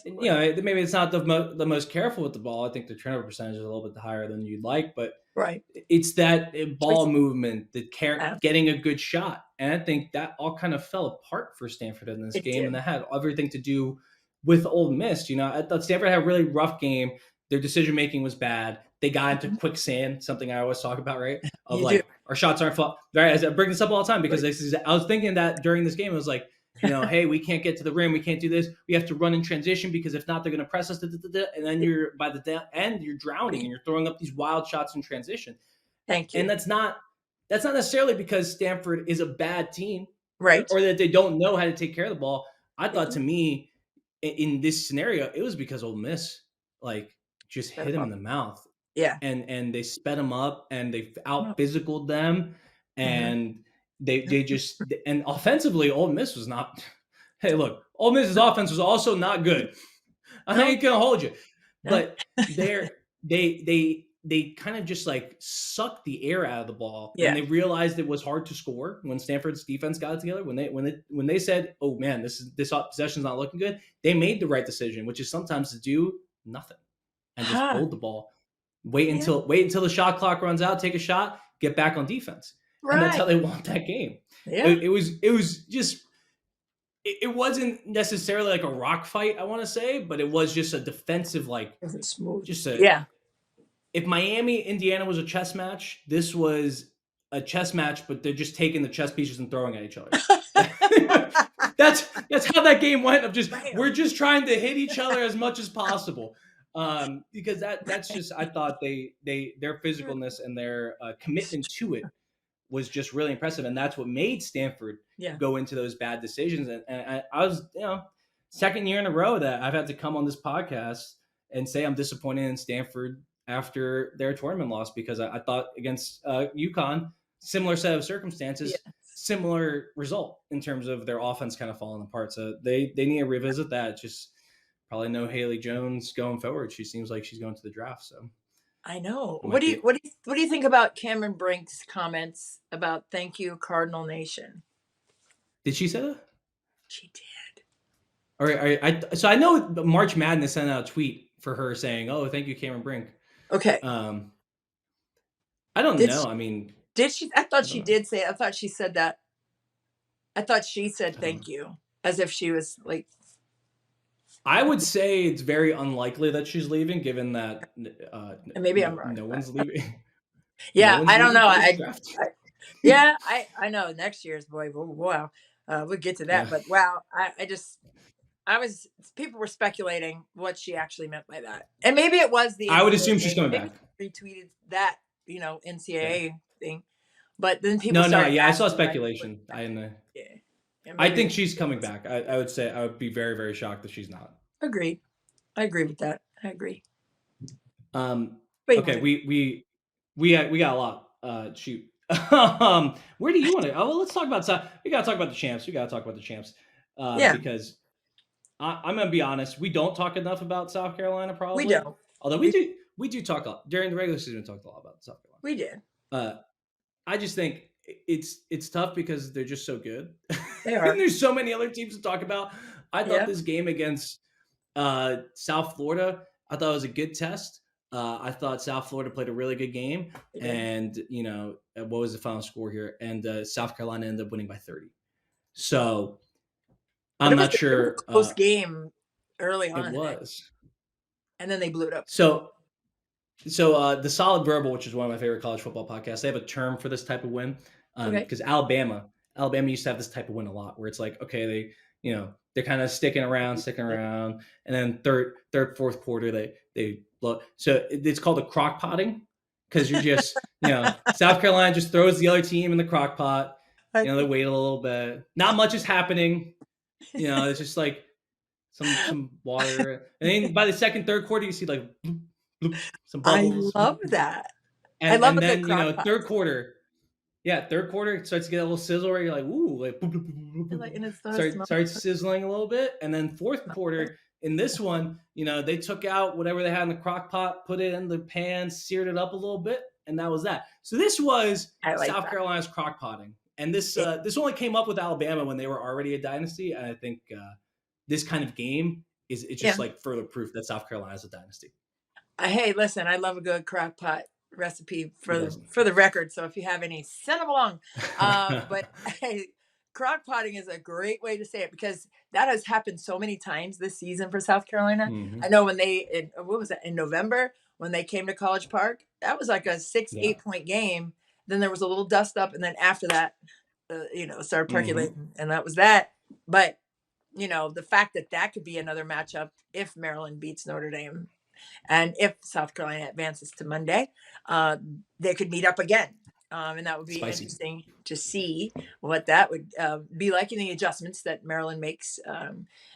maybe it's not the most careful with the ball. I think the turnover percentage is a little bit higher than you'd like, but it's that ball movement, getting a good shot. And I think that all kind of fell apart for Stanford in this game. And that had everything to do with Ole Miss. I thought Stanford had a really rough game. Their decision-making was bad. They got into quicksand, something I always talk about, right? Of like, our shots aren't fall. Right, I bring this up all the time because I was thinking that during this game, it was like, hey, we can't get to the rim, we can't do this, we have to run in transition because if not, they're going to press us, and then you're by the end, you're drowning and you're throwing up these wild shots in transition. Thank you. And that's not necessarily because Stanford is a bad team, right, or that they don't know how to take care of the ball. I thought, to me, in this scenario, it was because Ole Miss just hit him in the mouth. Yeah. And they sped him up and they out physicaled them, and they just, and offensively, Ole Miss was not. Hey, look, Ole Miss's offense was also not good. I ain't gonna hold you, but they kind of just sucked the air out of the ball when they realized it was hard to score. When Stanford's defense got it together, when they said, "Oh man, this possession's not looking good," they made the right decision, which is sometimes to do nothing and just hold the ball. Wait until the shot clock runs out, take a shot, get back on defense. Right. And that's how they won that game. Yeah. It was just, it wasn't necessarily like a rock fight, I want to say, but it was just a defensive, smooth. If Miami, Indiana was a chess match, this was a chess match, but they're just taking the chess pieces and throwing at each other. That's how that game went. We're just trying to hit each other as much as possible. Because that's just, I thought their physicalness and their commitment to it was just really impressive, and that's what made Stanford go into those bad decisions. And I was, second year in a row that I've had to come on this podcast and say I'm disappointed in Stanford after their tournament loss, because I thought against UConn, similar set of circumstances, similar result in terms of their offense kind of falling apart. So they need to revisit that. Just probably no Haley Jones going forward. She seems like she's going to the draft. So I know. What do you think about Cameron Brink's comments about "Thank you, Cardinal Nation"? Did she say that? She did. All right. So I know March Madness sent out a tweet for her saying, "Oh, thank you, Cameron Brink." Okay. I don't know. I mean, did she? I thought she did say. I thought she said that. I thought she said "thank you" as if she was like. I would say it's very unlikely that she's leaving, given that maybe I'm wrong. No one's leaving. I don't know. I know next year's boy. Wow, we'll get to that. Yeah. But wow, people were speculating what she actually meant by that, and maybe it was the. I would assume she's coming back. Retweeted that NCAA thing, but then people. I saw speculation. I think she's coming back. I would say I would be very, very shocked if she's not. Agreed. I agree with that. I agree. Okay, we got a lot. Shoot. Where do you want to? Oh, well, let's talk about. We got to talk about the champs. Because I'm gonna be honest. We don't talk enough about South Carolina. Probably we don't. Although we do talk a lot during the regular season. We talked a lot about South Carolina. We did. I just think it's tough because they're just so good. They are. And there's so many other teams to talk about. I thought this game against South Florida, I thought it was a good test. I thought South Florida played a really good game. And, what was the final score here? And South Carolina ended up winning by 30. So I'm not sure. It was a close game early on. It was. And then they blew it up. So the Solid Verbal, which is one of my favorite college football podcasts, they have a term for this type of win. Because Alabama used to have this type of win a lot, where it's like, okay, they're kind of sticking around, and then third, fourth quarter they blow. So it's called a crock potting, because you're just South Carolina just throws the other team in the crock pot. They wait a little bit, not much is happening. It's just like some water, and then by the second, third quarter, you see like bloop, bloop, some bubbles. I love that. And then third quarter. Yeah, third quarter it starts to get a little sizzle where you're like, ooh, like, boop, boop, boop, boop, and it starts sizzling a little bit. And then fourth quarter, in this one, they took out whatever they had in the crock pot, put it in the pan, seared it up a little bit, and that was that. So this was South Carolina's crock potting. And this only came up with Alabama when they were already a dynasty. And I think this kind of game is just like further proof that South Carolina is a dynasty. Hey, listen, I love a good crock pot recipe for the record. So if you have any, send them along. But hey, crock potting is a great way to say it, because that has happened so many times this season for South Carolina. I know when in November when they came to College Park, that was like a 6-8 point game Then there was a little dust up, and then after that, it started percolating, and that was that. But the fact that could be another matchup if Maryland beats Notre Dame, and if South Carolina advances to Monday, they could meet up again. And that would be Spicy. interesting to see what that would be like in the adjustments that Maryland makes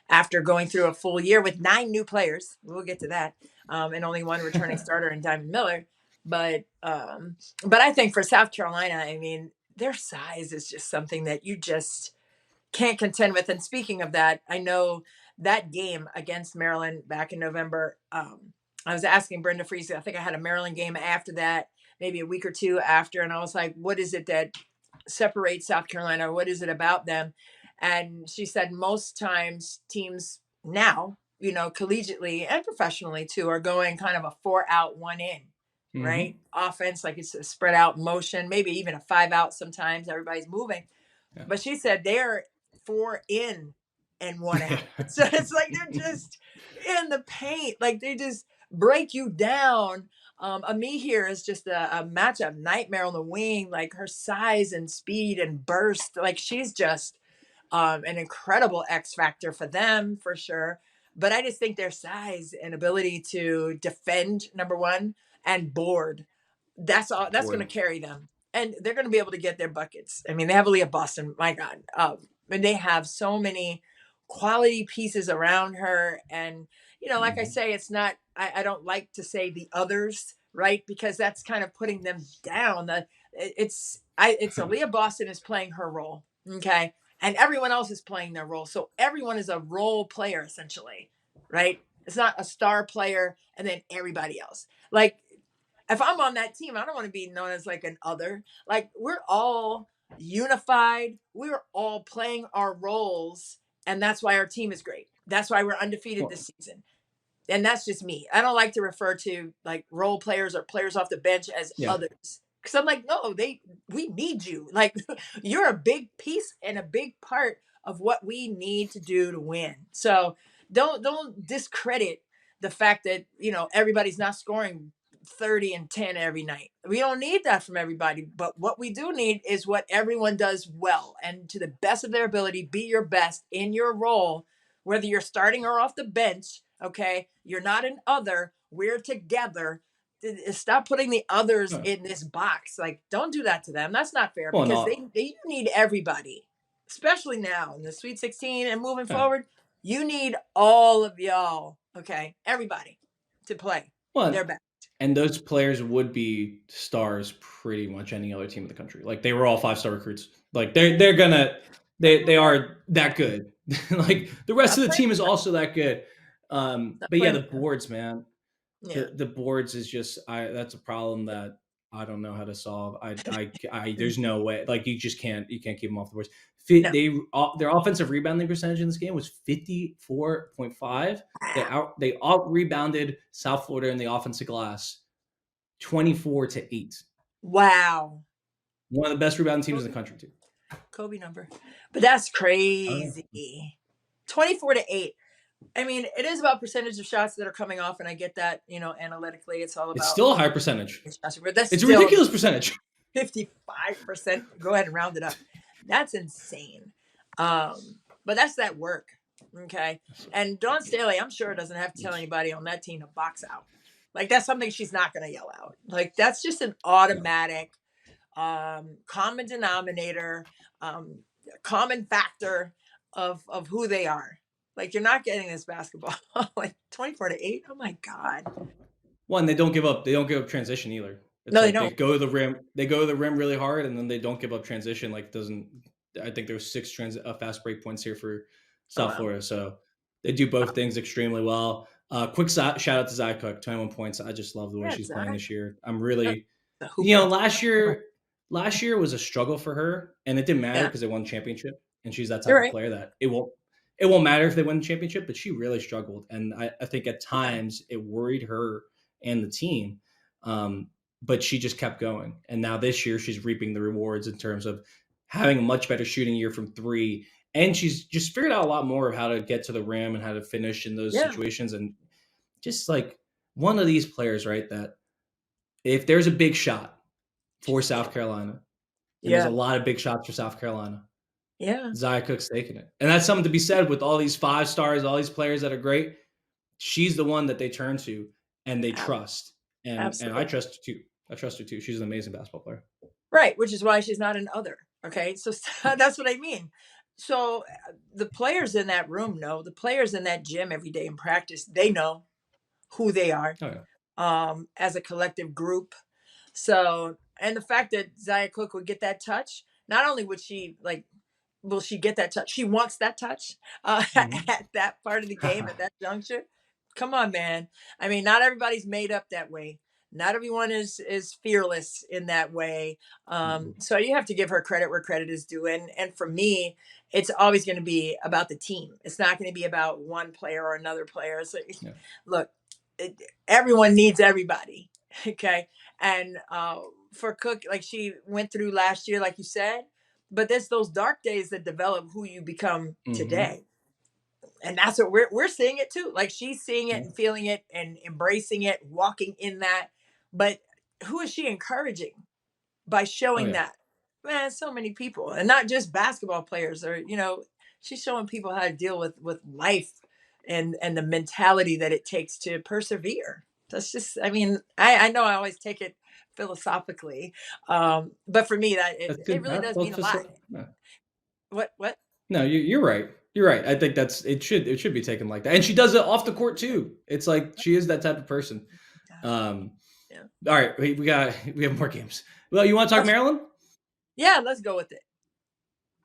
after going through a full year with 9 new players. We'll get to that, and only 1 returning starter in Diamond Miller. But I think for South Carolina, I mean, their size is just something that you just can't contend with. And speaking of that, I know that game against Maryland back in November, I was asking Brenda Friese, I think I had a Maryland game after that, maybe a week or 2 after. And I was like, what is it that separates South Carolina? What is it about them? And she said, most times teams now, collegiately and professionally too, are going kind of a 4 out, 1 in, right? Offense, like it's a spread out motion, maybe even a 5 out sometimes. Everybody's moving. Yeah. But she said they're 4 in and 1 out. So it's like they're just in the paint. Like they just break you down. Ami here is just a matchup nightmare on the wing. Like her size and speed and burst. Like she's just an incredible X factor for them for sure. But I just think their size and ability to defend, number one, and board, that's all. That's going to carry them. And they're going to be able to get their buckets. I mean, they have Aaliyah Boston, my God. And they have so many quality pieces around her. And, like I say, it's not, I don't like to say the others, right? Because that's kind of putting them down. It's Aaliyah Boston is playing her role, okay? And everyone else is playing their role. So everyone is a role player, essentially, right? It's not a star player and then everybody else. Like, if I'm on that team, I don't want to be known as like an other. Like we're all unified. We're all playing our roles. And that's why our team is great. That's why we're undefeated this season. And that's just me. I don't like to refer to like role players or players off the bench as others. Because I'm like, no, we need you. Like you're a big piece and a big part of what we need to do to win. So don't discredit the fact that, everybody's not scoring 30 and 10 every night. We don't need that from everybody, but what we do need is what everyone does well and to the best of their ability, be your best in your role, whether you're starting or off the bench. Okay. You're not an other, we're together. Stop putting the others in this box. Like, don't do that to them. That's not fair because they need everybody, especially now in the Sweet 16 and moving forward. You need all of y'all. Okay. Everybody to play their best. And those players would be stars pretty much any other team in the country. Like they were all 5-star recruits. Like they are that good. Like the rest of the team is also that good. But yeah, the boards, man. Yeah. The boards is just that's a problem that I don't know how to solve. I there's no way. Like you can't keep them off the boards. Their offensive rebounding percentage in this game was 54.5. They out rebounded South Florida in the offensive glass 24-8. Wow. One of the best rebounding teams in the country too. Kobe number. But that's crazy. 24-8. I mean, it is about percentage of shots that are coming off, and I get that, analytically it's all about. It's still a high percentage. It's a ridiculous percentage. 55%. Go ahead and round it up. That's insane. But that's that work. Okay. And Dawn Staley, I'm sure, doesn't have to tell anybody on that team to box out. Like, that's something she's not going to yell out. Like, that's just an automatic common denominator, common factor of who they are. Like, you're not getting this basketball. Like 24-8. Oh my God. One, they don't give up. They don't give up transition either. No, they don't. They go to the rim. They go to the rim really hard, and then they don't give up transition. Like I think there's 6 fast break points here for South Florida. So they do both things extremely well. Quick shout out to Zai Cook, 21 points. I just love the way she's playing this year. I'm really, last year was a struggle for her, and it didn't matter because they won the championship, and she's that type of player that it won't matter if they win the championship, but she really struggled. And I think at times it worried her and the team. But she just kept going. And now this year she's reaping the rewards in terms of having a much better shooting year from 3. And she's just figured out a lot more of how to get to the rim and how to finish in those situations. And just like one of these players, right, that if there's a big shot, for South Carolina. And there's a lot of big shots for South Carolina. Yeah. Zia Cook's taking it. And that's something to be said with all these 5 stars, all these players that are great. She's the one that they turn to and they trust. And I trust her too. I trust her too. She's an amazing basketball player. Right, which is why she's not an other. Okay, so that's what I mean. So the players in that room know, the players in that gym every day in practice, they know who they are as a collective group. So, and the fact that Zia Cook would get that touch, not only would she will she get that touch, she wants that touch at that part of the game, at that juncture. Come on, man. I mean, not everybody's made up that way. Not everyone is fearless in that way. So you have to give her credit where credit is due. And for me, it's always going to be about the team. It's not going to be about one player or another player. So, look, everyone needs everybody. Okay. And for Cook, like she went through last year, like you said, but there's those dark days that develop who you become today. And that's what we're seeing it too. Like she's seeing it and feeling it and embracing it, walking in that. But who is she encouraging by showing that? Man, so many people, and not just basketball players, or she's showing people how to deal with life and the mentality that it takes to persevere. That's just, I mean, I know I always take it philosophically, but for me that it really does mean a lot. What? No, you're right. You're right. I think it should be taken like that. And she does it off the court too. It's like she is that type of person. All right, we have more games. Well, you want to talk Maryland? Yeah, let's go with it.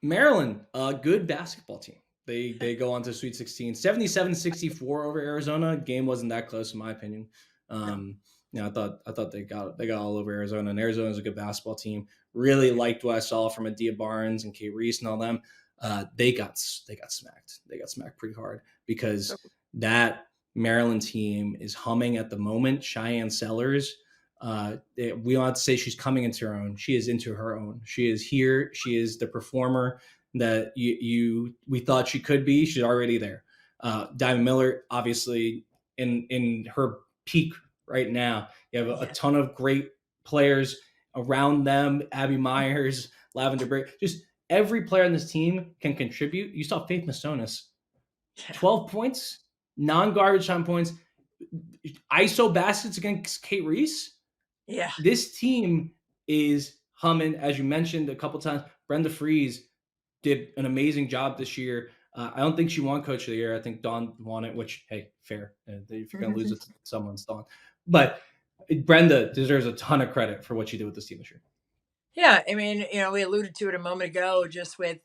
Maryland, a good basketball team. They go on to Sweet 16, 77-64 over Arizona. Game wasn't that close in my opinion. I thought they got all over Arizona, and Arizona's a good basketball team. Really liked what I saw from Adia Barnes and Kate Reese and all them. They got smacked. They got smacked pretty hard because that Maryland team is humming at the moment. Cheyenne Sellers, we don't have to say she's coming into her own. She is into her own. She is here. She is the performer that we thought she could be. She's already there. Diamond Miller, obviously, in her peak right now. You have a ton of great players around them. Abby Myers, Lavender Break, just every player on this team can contribute. You saw Faith Masonis, 12 points, non-garbage time points, ISO baskets against Kate Reese. Yeah. This team is humming, as you mentioned a couple times. Brenda Freese did an amazing job this year. I don't think she won Coach of the Year. I think Dawn won it, which, hey, fair. If you're going to lose it to someone, it's Dawn. But Brenda deserves a ton of credit for what she did with this team this year. Yeah, I mean, we alluded to it a moment ago, just with,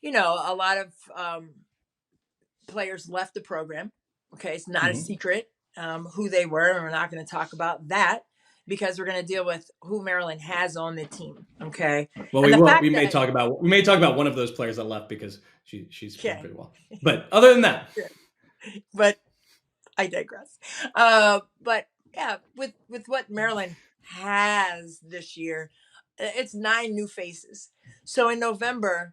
a lot of players left the program. Okay, it's not a secret who they were, and we're not going to talk about that because we're going to deal with who Maryland has on the team. Okay. Well, we may talk about one of those players that left because she's playing pretty well. But other than that, but I digress. But yeah, with what Maryland has this year, it's 9 new faces. So in November,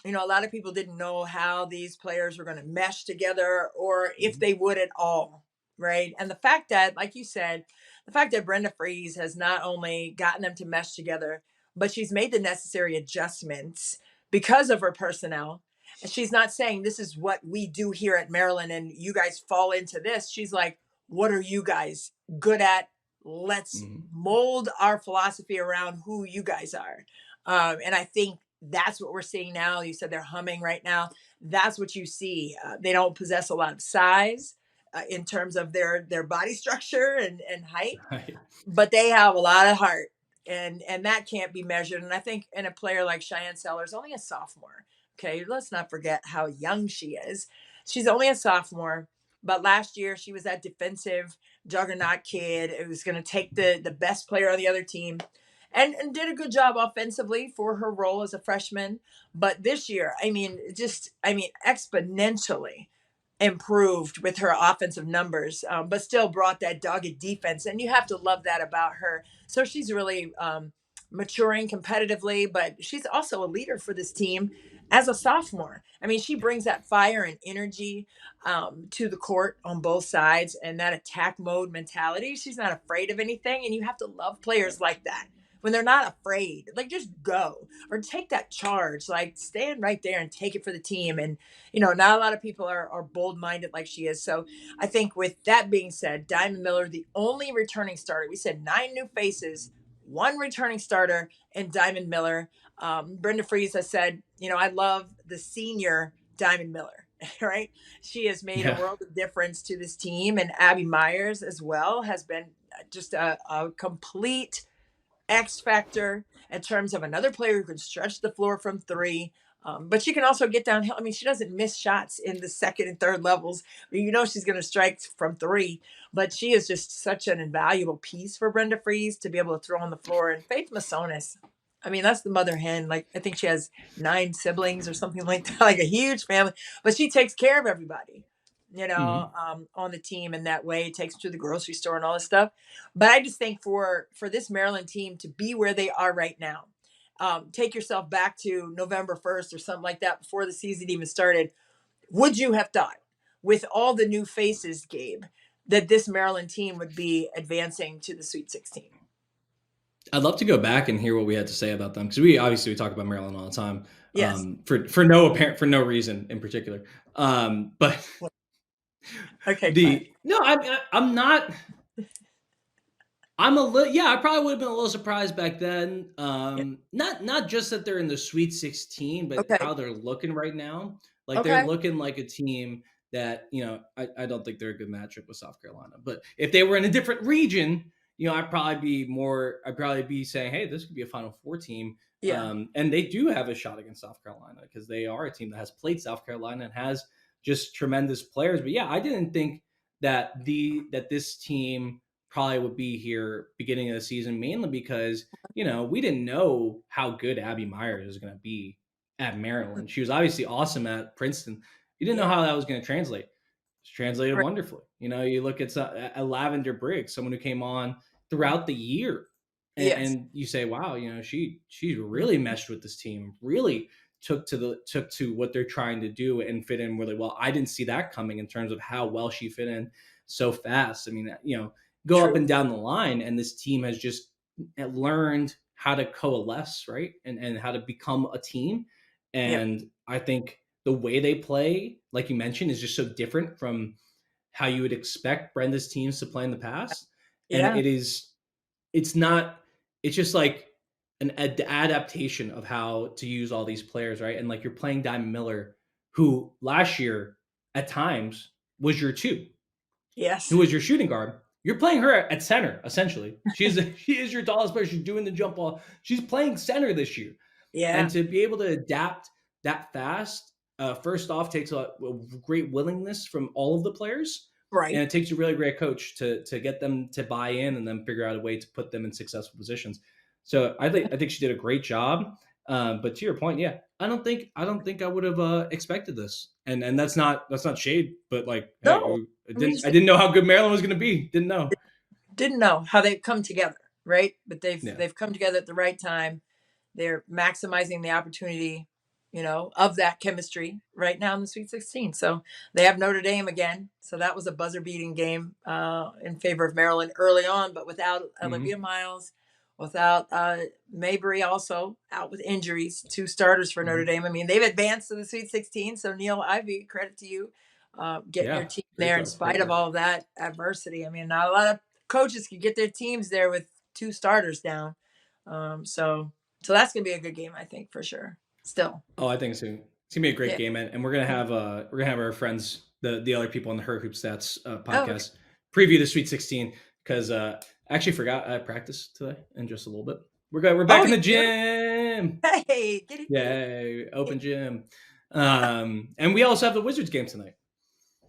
a lot of people didn't know how these players were going to mesh together or if they would at all. Right. And the fact that, like you said, the fact that Brenda Freese has not only gotten them to mesh together, but she's made the necessary adjustments because of her personnel. And she's not saying this is what we do here at Maryland and you guys fall into this. She's like, what are you guys good at? Let's mold our philosophy around who you guys are. And I think that's what we're seeing now. You said they're humming right now. That's what you see. They don't possess a lot of size in terms of their body structure and height, but they have a lot of heart, and that can't be measured. And I think in a player like Cheyenne Sellers, only a sophomore. Okay, let's not forget how young she is. She's only a sophomore, but last year she was that defensive juggernaut kid. It was going to take the best player on the other team. And did a good job offensively for her role as a freshman. But this year, exponentially improved with her offensive numbers, but still brought that dogged defense. And you have to love that about her. So she's really maturing competitively, but she's also a leader for this team as a sophomore. I mean, she brings that fire and energy to the court on both sides and that attack mode mentality. She's not afraid of anything. And you have to love players like that. when they're not afraid. Like, just go or take that charge. Like, stand right there and take it for the team. And, not a lot of people are bold minded like she is. So I think with that being said, Diamond Miller, the only returning starter, we said 9 new faces, one returning starter, and Diamond Miller. Brenda Fries has said, I love the senior Diamond Miller, right? She has made a Yeah. world of difference to this team. And Abby Myers as well has been just a complete X factor in terms of another player who can stretch the floor from three. But she can also get downhill. I mean, she doesn't miss shots in the second and third levels. She's going to strike from three, but she is just such an invaluable piece for Brenda Fries to be able to throw on the floor. And Faith Masonis, I mean, that's the mother hen. Like, I think she has 9 siblings or something like that, like a huge family, but she takes care of everybody, on the team in that way, takes them to the grocery store and all this stuff. But I just think for this Maryland team to be where they are right now, take yourself back to November 1st or something like that before the season even started. Would you have thought, with all the new faces, Gabe, that this Maryland team would be advancing to the Sweet 16? I'd love to go back and hear what we had to say about them, because we talk about Maryland all the time, Yes. for no reason in particular. But Okay. I'm not. I'm a little, I probably would have been a little surprised back then. Yeah. Not just that they're in the Sweet 16, but Okay. how they're looking right now. Like, Okay. they're looking like a team that, I don't think they're a good matchup with South Carolina. But if they were in a different region, I'd probably be saying, hey, this could be a Final Four team. Yeah. And they do have a shot against South Carolina, because they are a team that has played South Carolina and has just tremendous players. But I didn't think that this team probably would be here beginning of the season, mainly because, we didn't know how good Abby Myers is going to be at Maryland. She was obviously awesome at Princeton. You didn't know how that was going to translate. It's translated Right. wonderfully. You look at Lavender Briggs, someone who came on throughout the year, and you say, wow, she really meshed with this team, really took to what they're trying to do and fit in really well. I didn't see that coming in terms of how well she fit in so fast. I mean, go True. up and down the line, and this team has just learned how to coalesce, right? And how to become a team. And I think the way they play, like you mentioned, is just so different from how you would expect Brenda's teams to play in the past. And Yeah. it's just like an adaptation of how to use all these players, right? And like, you're playing Diamond Miller, who last year at times was your 2, Yes. who was your shooting guard. You're playing her at center, essentially. She is your tallest player. She's doing the jump ball. She's playing center this year. Yeah. And to be able to adapt that fast, first off, takes a great willingness from all of the players. Right. And it takes a really great coach to get them to buy in and then figure out a way to put them in successful positions. So I think she did a great job. But to your point, I don't think I would have expected this. And that's not shade, but like, No. I didn't know how good Maryland was going to be. Didn't know how they've come together, right? But Yeah. they've come together at the right time. They're maximizing the opportunity, of that chemistry right now in the Sweet 16. So they have Notre Dame again. So that was a buzzer beating game in favor of Maryland early on, but without Olivia Miles, without Mabry also out with injuries, 2 starters for Notre Dame. I mean, they've advanced to the Sweet 16. So Neil Ivey, credit to you, getting your team there in spite of all of that adversity. I mean, not a lot of coaches can get their teams there with 2 starters down. So that's gonna be a good game, I think, for sure. Still. Oh, I think so. It's gonna be a great game, and we're gonna have our friends, the other people on the Her Hoop Stats podcast, preview the Sweet 16, because I actually forgot I practiced today in just a little bit. We're back in the gym. Hey, get it. Yay, open gym. And we also have the Wizards game tonight.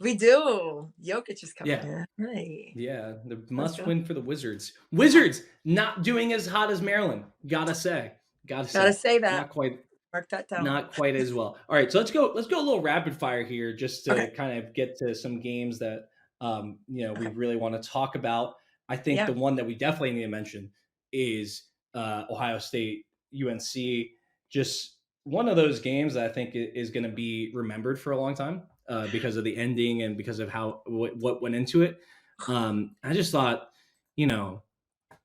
We do. Jokic is coming. Yeah. Right. Yeah, the must win for the Wizards. Wizards not doing as hot as Maryland. Gotta say that. Not quite. Mark that down. Not quite as well. All right, so let's go a little rapid fire here, just to kind of get to some games that we really want to talk about. I think the one that we definitely need to mention is Ohio State UNC. Just one of those games that I think is going to be remembered for a long time because of the ending and because of what went into it. I just thought,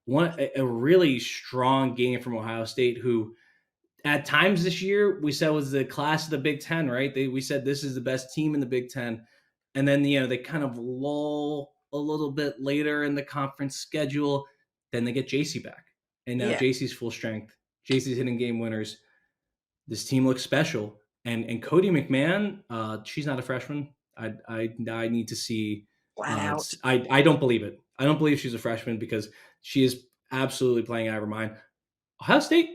a really strong game from Ohio State, who at times this year we said was the class of the Big Ten, right? We said this is the best team in the Big Ten. And then, they kind of lull a little bit later in the conference schedule. Then they get Jacy back. And now Yeah. Jacy's full strength. Jacy's hitting game winners. This team looks special. And Cody McMahon, she's not a freshman. I need to see. Flat out. I don't believe it. I don't believe she's a freshman because she is absolutely playing out of her mind. Ohio State,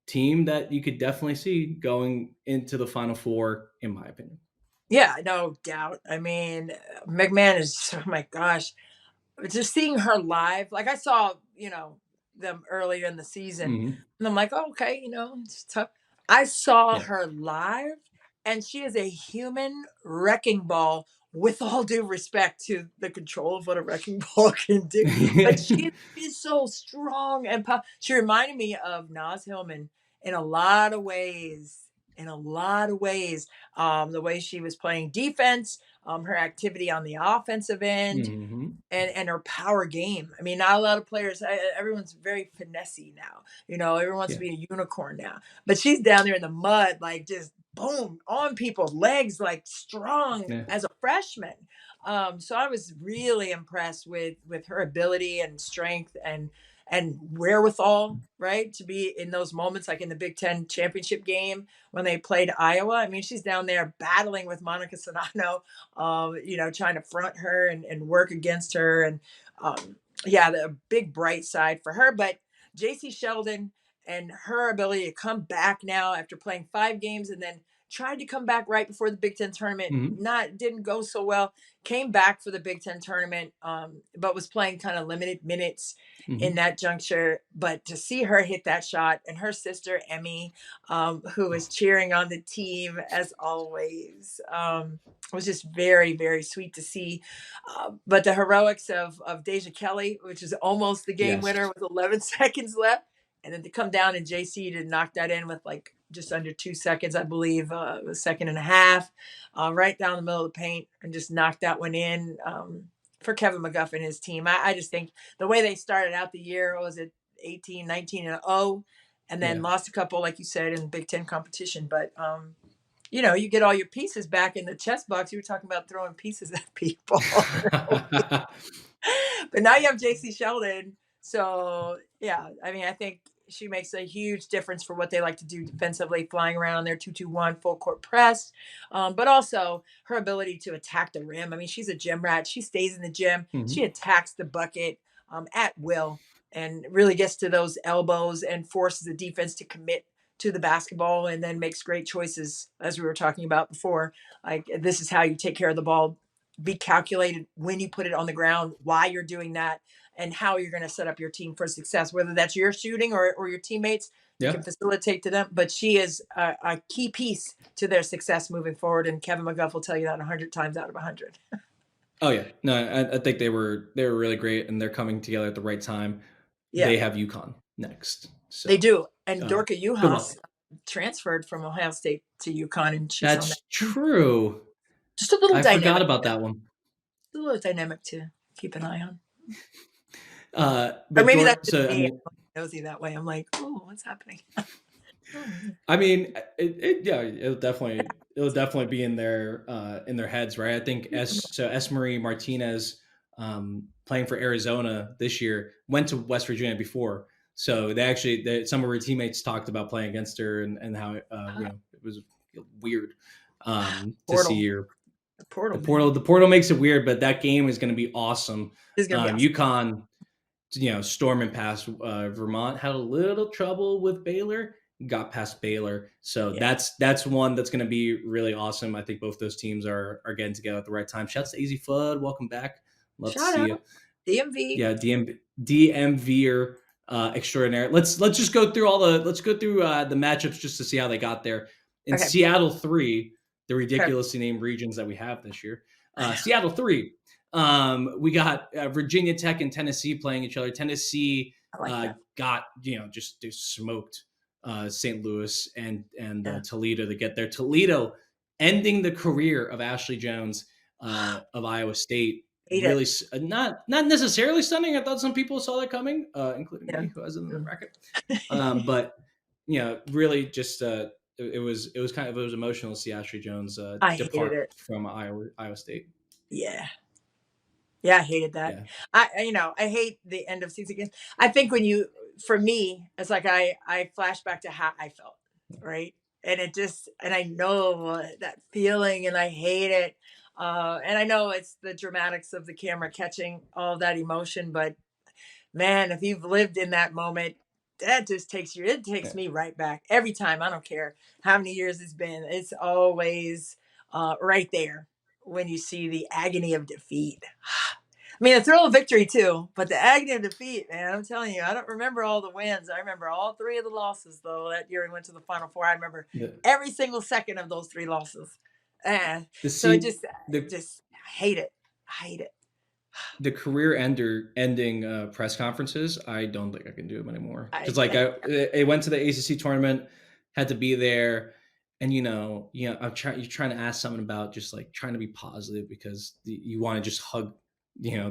team that you could definitely see going into the Final Four, in my opinion. Yeah, no doubt. I mean, McMahon is, oh my gosh, just seeing her live. Like I saw, them earlier in the season, and I'm like, oh, okay, it's tough. I saw her live, and she is a human wrecking ball. With all due respect to the control of what a wrecking ball can do, but she is so strong and she reminded me of Naz Hillman in a lot of ways. The way she was playing defense, her activity on the offensive end, and her power game. I mean, not a lot of players. Everyone's very finessey now. Everyone wants to be a unicorn now. But she's down there in the mud, like just boom on people's legs, like strong as a freshman. So I was really impressed with her ability and strength and wherewithal, right, to be in those moments, like in the Big Ten championship game when they played Iowa. I mean, she's down there battling with Monica Sonano, trying to front her and work against her. And the big bright side for her. But Jacy Sheldon and her ability to come back now after playing 5 games and then tried to come back right before the Big Ten tournament, didn't go so well, came back for the Big Ten tournament, but was playing kind of limited minutes in that juncture. But to see her hit that shot, and her sister, Emmy, who was cheering on the team as always, was just very, very sweet to see. But the heroics of Deja Kelly, which is almost the game winner with 11 seconds left, and then to come down and Jacy to knock that in with like just under 2 seconds, I believe, a second and a half, right down the middle of the paint, and just knocked that one in for Kevin McGuff and his team. I just think the way they started out the year, was it 18, 19-0, and then lost a couple, like you said, in the Big Ten competition. But, you get all your pieces back in the chess box. You were talking about throwing pieces at people. But now you have Jacy Sheldon. So, yeah, I mean, I think she makes a huge difference for what they like to do defensively, flying around on their 2-2-1 full court press, but also her ability to attack the rim. I mean, she's a gym rat. She stays in the gym. She attacks the bucket at will and really gets to those elbows and forces the defense to commit to the basketball, and then makes great choices, as we were talking about before. Like, this is how you take care of the ball. Be calculated when you put it on the ground, why you're doing that, and how you're going to set up your team for success, whether that's your shooting or your teammates. You can facilitate to them. But she is a key piece to their success moving forward. And Kevin McGuff will tell you that 100 times out of 100. Oh, yeah. No, I think they were really great, and they're coming together at the right time. Yeah. They have UConn next. So, they do. And Dorka Juhas transferred from Ohio State to UConn. And she's That's on that true. Just a little dynamic. I forgot about that one. A little dynamic to keep an eye on. But or maybe that's me. Nosy that way. I'm like, oh, what's happening? I mean, it'll definitely be in their heads, right? I think S. Marie Martinez, playing for Arizona this year, went to West Virginia before, so some of her teammates talked about playing against her and how it was weird to see her. The portal makes it weird, but that game is going to be awesome. UConn, storming past Vermont, had a little trouble with Baylor, got past Baylor. So that's one that's going to be really awesome. I think both those teams are getting together at the right time. Shouts to Easy Flood. Welcome back. Love to see you. DMV. Yeah, DMV extraordinary. Let's just go through the matchups just to see how they got there. In Seattle 3, the ridiculously named regions that we have this year. Seattle 3. We got Virginia Tech and Tennessee playing each other. Tennessee got just smoked St. Louis and Toledo to get there. Toledo ending the career of Ashley Jones of Iowa State. really not necessarily stunning. I thought some people saw that coming, including me, who has it in the bracket. But really just it was emotional to see Ashley Jones I hated depart it. from Iowa State. Yeah. Yeah, I hated that. Yeah. I hate the end of season games. I think for me, it's like I flash back to how I felt, right? And I know that feeling and I hate it. And I know it's the dramatics of the camera catching all that emotion, but man, if you've lived in that moment, that just it takes me right back every time. I don't care how many years it's been. It's always right there when you see the agony of defeat. I mean, the thrill of victory too, but the agony of defeat, man, I'm telling you, I don't remember all the wins. I remember all 3 of the losses, though. That year we went to the Final Four. I remember every single second of those 3 losses. So it just I hate it. I hate it. The career ending press conferences, I don't think I can do them anymore. Because I went to the ACC tournament, had to be there, and you're trying to ask someone about just like trying to be positive because you want to just hug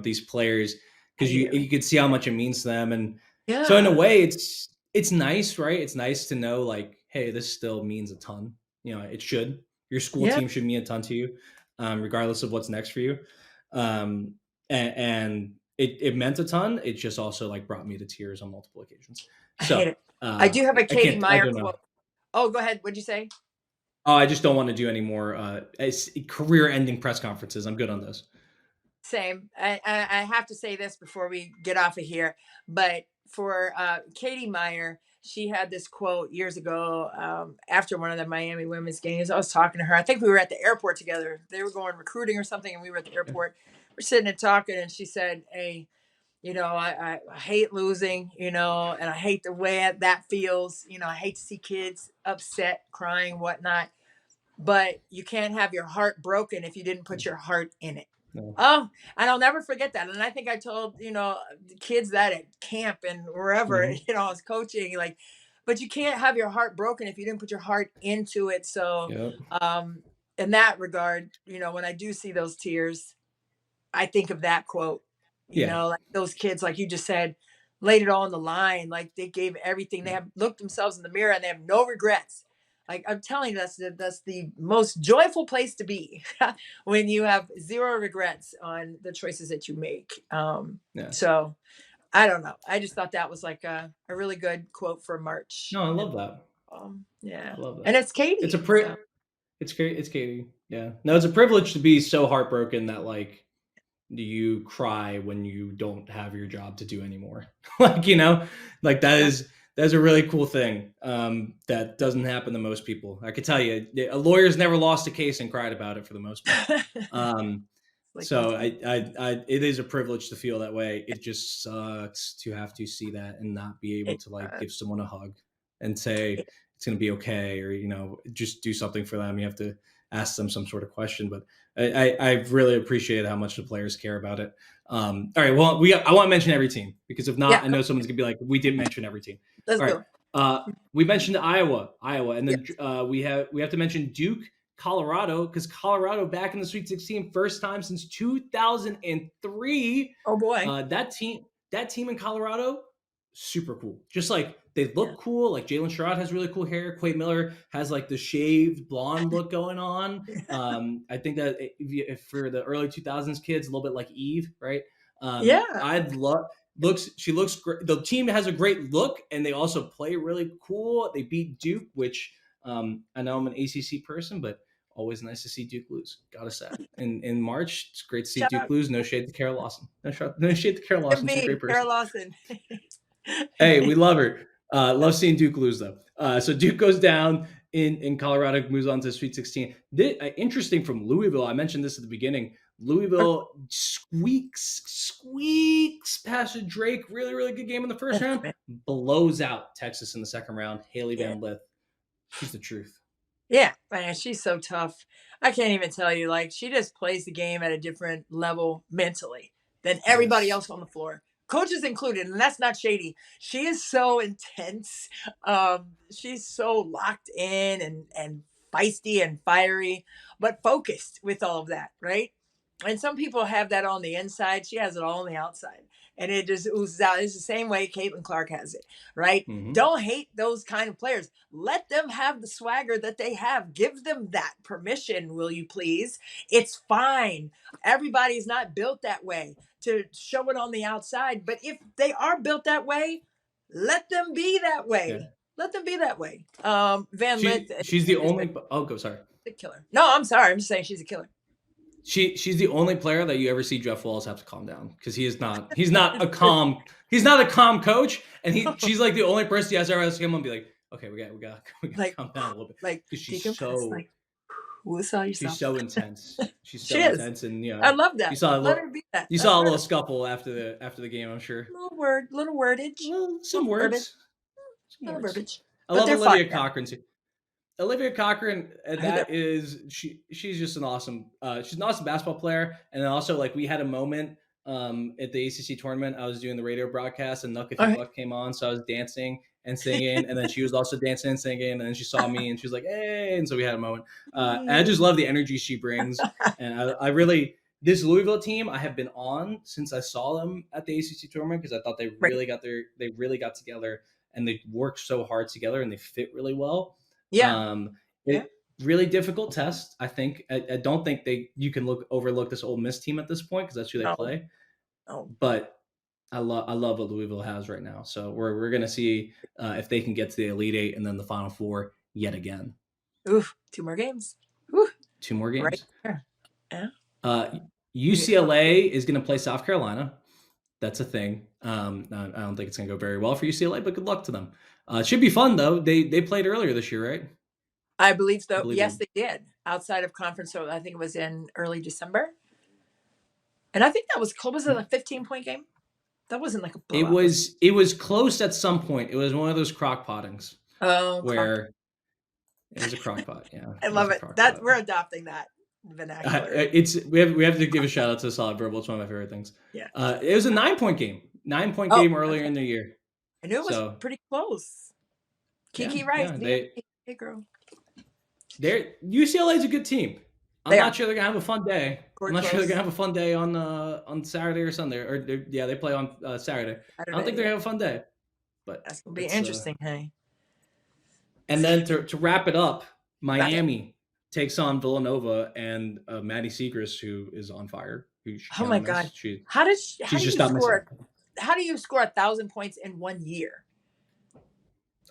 these players because you could see how much it means to them, and so in a way it's nice, right? It's nice to know like, hey, this still means a ton. It should. Your school team should mean a ton to you, regardless of what's next for you. And it meant a ton. It just also like brought me to tears on multiple occasions. So I hate it. I do have a Katie Meyer quote. Oh, go ahead. What'd you say? Oh, I just don't want to do any more career-ending press conferences. I'm good on those. Same. I have to say this before we get off of here, but for Katie Meyer, she had this quote years ago after one of the Miami women's games. I was talking to her. I think we were at the airport together. They were going recruiting or something, and we were at the airport. We're sitting and talking, and she said, hey, I hate losing, and I hate the way that feels. I hate to see kids upset, crying, whatnot. But you can't have your heart broken if you didn't put your heart in it. No. Oh, and I'll never forget that. And I think I told, the kids that at camp and wherever, I was coaching, like, but you can't have your heart broken if you didn't put your heart into it. So, in that regard, when I do see those tears, I think of that quote, like those kids, like you just said, laid it all on the line. Like they gave everything. They have looked themselves in the mirror and they have no regrets. Like I'm telling you, that's the most joyful place to be when you have 0 regrets on the choices that you make. So I don't know. I just thought that was like a really good quote for March. No, I love that. Yeah, I love that. And it's Katie. It's It's great. It's Katie. Yeah. No, it's a privilege to be so heartbroken that like you cry when you don't have your job to do anymore. Like like that's a really cool thing that doesn't happen to most people. I could tell you, a lawyer's never lost a case and cried about it for the most part. So it is a privilege to feel that way. It just sucks to have to see that and not be able to like give someone a hug and say it's going to be okay, or just do something for them. You have to ask them some sort of question, but I really appreciate how much the players care about it. All right, well, I want to mention every team because if not, I know someone's gonna be like, we didn't mention every team. Let's go. Right. We mentioned Iowa, and then we have to mention Duke, Colorado, because Colorado back in the Sweet 16, first time since 2003. Oh boy, that team in Colorado, super cool. Just like they look cool. Like Jalen Sherrod has really cool hair. Quade Miller has like the shaved blonde look going on. I think that if for the early 2000s kids, a little bit like Eve, right? She looks great. The team has a great look, and they also play really cool. They beat Duke, which I know I'm an ACC person, but always nice to see Duke lose. Gotta say, in March, it's great to see Duke lose. No shade to Kara Lawson. No shade to Kara Lawson. She's a great person. Kara Lawson. Hey, we love her. Love seeing Duke lose though. So Duke goes down in Colorado, moves on to Sweet 16. Interesting from Louisville. I mentioned this at the beginning. Louisville squeaks past Drake. Really, really good game in the first round. Blows out Texas in the second round. Haley Van Lith. She's the truth. Yeah, man, she's so tough. I can't even tell you. Like, she just plays the game at a different level mentally than everybody else on the floor. Coaches included, and that's not shady. She is so intense. She's so locked in and feisty and fiery, but focused with all of that, right? And some people have that on the inside. She has it all on the outside. And it just oozes out. It's the same way Caitlin Clark has it, right? Mm-hmm. Don't hate those kind of players. Let them have the swagger that they have. Give them that permission, will you please? It's fine. Everybody's not built that way to show it on the outside. But if they are built that way, let them be that way. Yeah. Let them be that way. Van Lith. She's the only. Oh, go sorry. A killer. No, I'm sorry. I'm just saying she's a killer. She's the only player that you ever see Jeff Walz have to calm down, because he's not a calm coach, and she's like the only person he has ever to come and be like, okay, we got like, calm down a little bit, like, because she's so she's so intense. She's so intense, and I love that. You saw Let her be that. You saw a little scuffle after the game, I'm sure. Little wordage. Some words. Little verbiage. I love Olivia Cochran too. Olivia Cochran, she's just an awesome basketball player. And then also, like, we had a moment at the ACC tournament. I was doing the radio broadcast, and Nuck If You Buck came on, so I was dancing and singing, and then she was also dancing and singing, and then she saw me and she was like, hey, and so we had a moment. And I just love the energy she brings. And I really, this Louisville team, I have been on since I saw them at the ACC tournament, because I thought they really got together, and they worked so hard together, and they fit really well. Yeah. Really difficult test. I think. I don't think you can overlook this Ole Miss team at this point, because that's who they play. Oh. But I love what Louisville has right now. So we're gonna see if they can get to the Elite Eight and then the Final Four yet again. Oof, 2 more games. Ooh. 2 more games. Right there. Yeah. UCLA is gonna play South Carolina. That's a thing. I don't think it's gonna go very well for UCLA, but good luck to them. It should be fun though. They played earlier this year, right? I believe so. Yes, they did. Outside of conference, so I think it was in early December. And I think that was close. Was it a 15-point game? That wasn't like a blowout. It was close at some point. It was one of those crock pottings. Oh, where it was a crock pot. Yeah, I love it. We're adopting that vernacular. We have to give a shout out to Solid Verbal. It's one of my favorite things. Yeah. It was a 9-point game. 9-point game earlier in the year. I knew it was pretty close. Kiki Rice. Hey, girl. UCLA is a good team. I'm not sure they're gonna have a fun day. I'm not sure they're gonna have a fun day on Saturday or Sunday. Or they play on Saturday. I don't think they're gonna have a fun day. But that's gonna be interesting, hey. And then to wrap it up, Miami takes on Villanova, and Maddie Siegrist, who is on fire. Oh my God! How do you score 1,000 points in 1 year?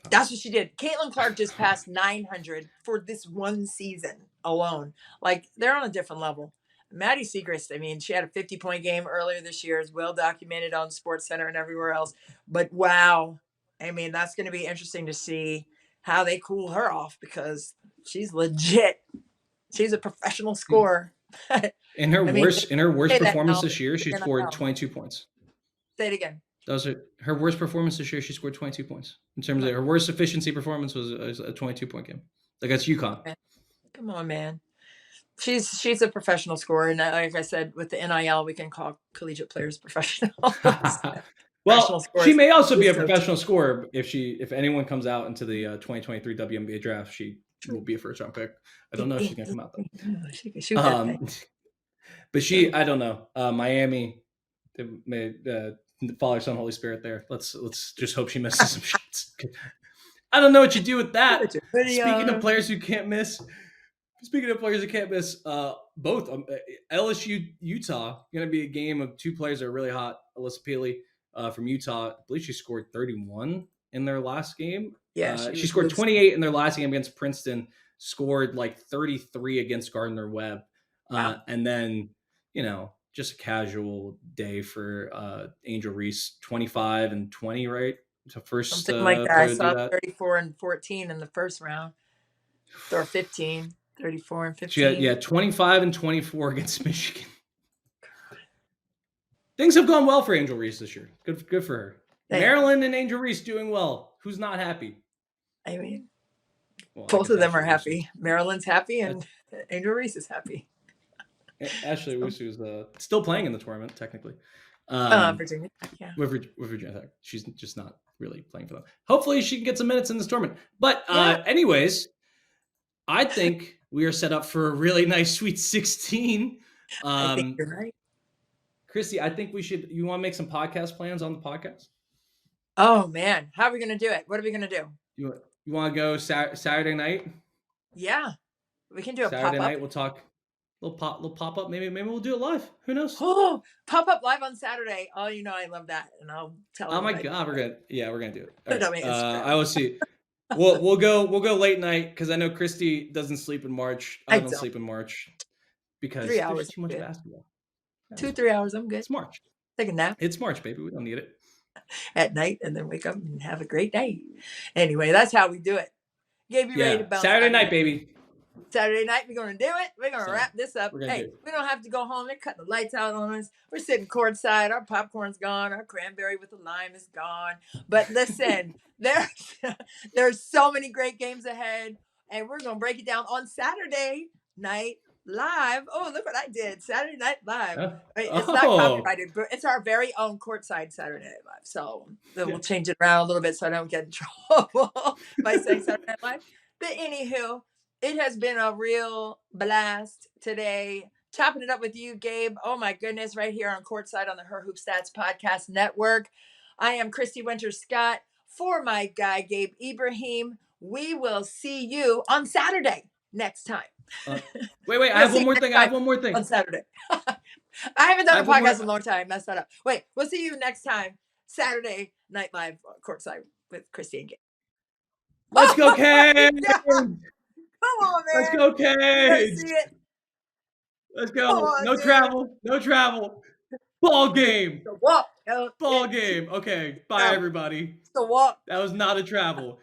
That's what she did. Caitlin Clark just passed 900 for this one season alone. Like, they're on a different level. Maddie Siegrist, I mean, she had a 50-point game earlier this year. It's well documented on SportsCenter and everywhere else. But wow, I mean, that's going to be interesting to see how they cool her off, because she's legit. She's a professional scorer. In her worst performance this year, she scored 22 points. Say it again. Her worst performance this year. She scored 22 points. In terms of her worst efficiency performance was a 22-point game. Like, that's UConn. Come on, man. She's a professional scorer, and like I said, with the NIL, we can call collegiate players professional. Well, she may also be a professional scorer if anyone comes out into the 2023 WNBA draft. She will be a first-round pick. I don't know if she's gonna come out though. She can shoot that thing. But I don't know. Miami, they may Father, Son, Holy Spirit there. Let's just hope she misses some shots. I don't know what you do with that. Speaking of players who can't miss, both LSU, Utah, going to be a game of 2 players that are really hot. Alyssa Peely from Utah, I believe she scored 31 in their last game. Yeah, she scored 28 in their last game against Princeton, scored like 33 against Gardner-Webb. Wow. And then, just a casual day for Angel Reese, 25 and 20, right? So first, something like that. I saw 34 and 14 in the first round, or 15, 34 and 15. 25 and 24 against Michigan. Things have gone well for Angel Reese this year. Good for her. Maryland and Angel Reese doing well. Who's not happy? I mean, both of them are happy. Maryland's happy, and Angel Reese is happy. Ashley Owusu is still playing in the tournament, technically. Virginia, yeah. With Virginia Tech. She's just not really playing for them. Hopefully she can get some minutes in this tournament. But anyways, I think we are set up for a really nice Sweet 16 I think you're right. Christy, I think you want to make some podcast plans on the podcast? Oh man, how are we gonna do it? What are we gonna do? You want to go Saturday night? Yeah, we can do a Saturday pop-up. night. We'll talk little pop up. Maybe we'll do it live. Who knows? Oh, pop-up live on Saturday. Oh, you know I love that, and I'll tell. Oh my God, we're gonna do it. Put it on Right. my Instagram. I will see. We'll go late night because I know Christy doesn't sleep in March. I don't sleep in March because 3 hours. there's too much basketball. 2-3 hours. I'm good. It's March. Take a nap. It's March, baby. We don't need it. At night, and then wake up and have a great day. Anyway, that's how we do it. Gabe, you ready to bounce? Saturday night, baby. Saturday night, we're going to do it. We're going to wrap this up. Hey, we don't have to go home. They're cutting the lights out on us. We're sitting courtside. Our popcorn's gone. Our cranberry with the lime is gone. But listen, there's so many great games ahead, and we're going to break it down on Saturday night live. Oh, look what I did. Saturday Night Live. It's not copyrighted, but it's our very own Courtside Saturday Night Live. So we'll change it around a little bit so I don't get in trouble by saying Saturday Night Live. But anywho, it has been a real blast today. Chopping it up with you, Gabe. Oh my goodness, right here on Courtside on the Her Hoop Stats Podcast Network. I am Christy Winter-Scott for my guy, Gabe Ibrahim. We will see you on Saturday next time. Wait. I have one more thing. On Saturday. I haven't done a podcast in a long time. Messed that up. Wait, we'll see you next time. Saturday Night Live Courtside with Christy and Gabe. Let's go, Gabe! Come on, man. Let's go, Gabe! Let's go. On, no travel. Ball game. The walk. Ball game. Okay. Bye, everybody. The walk. That was not a travel.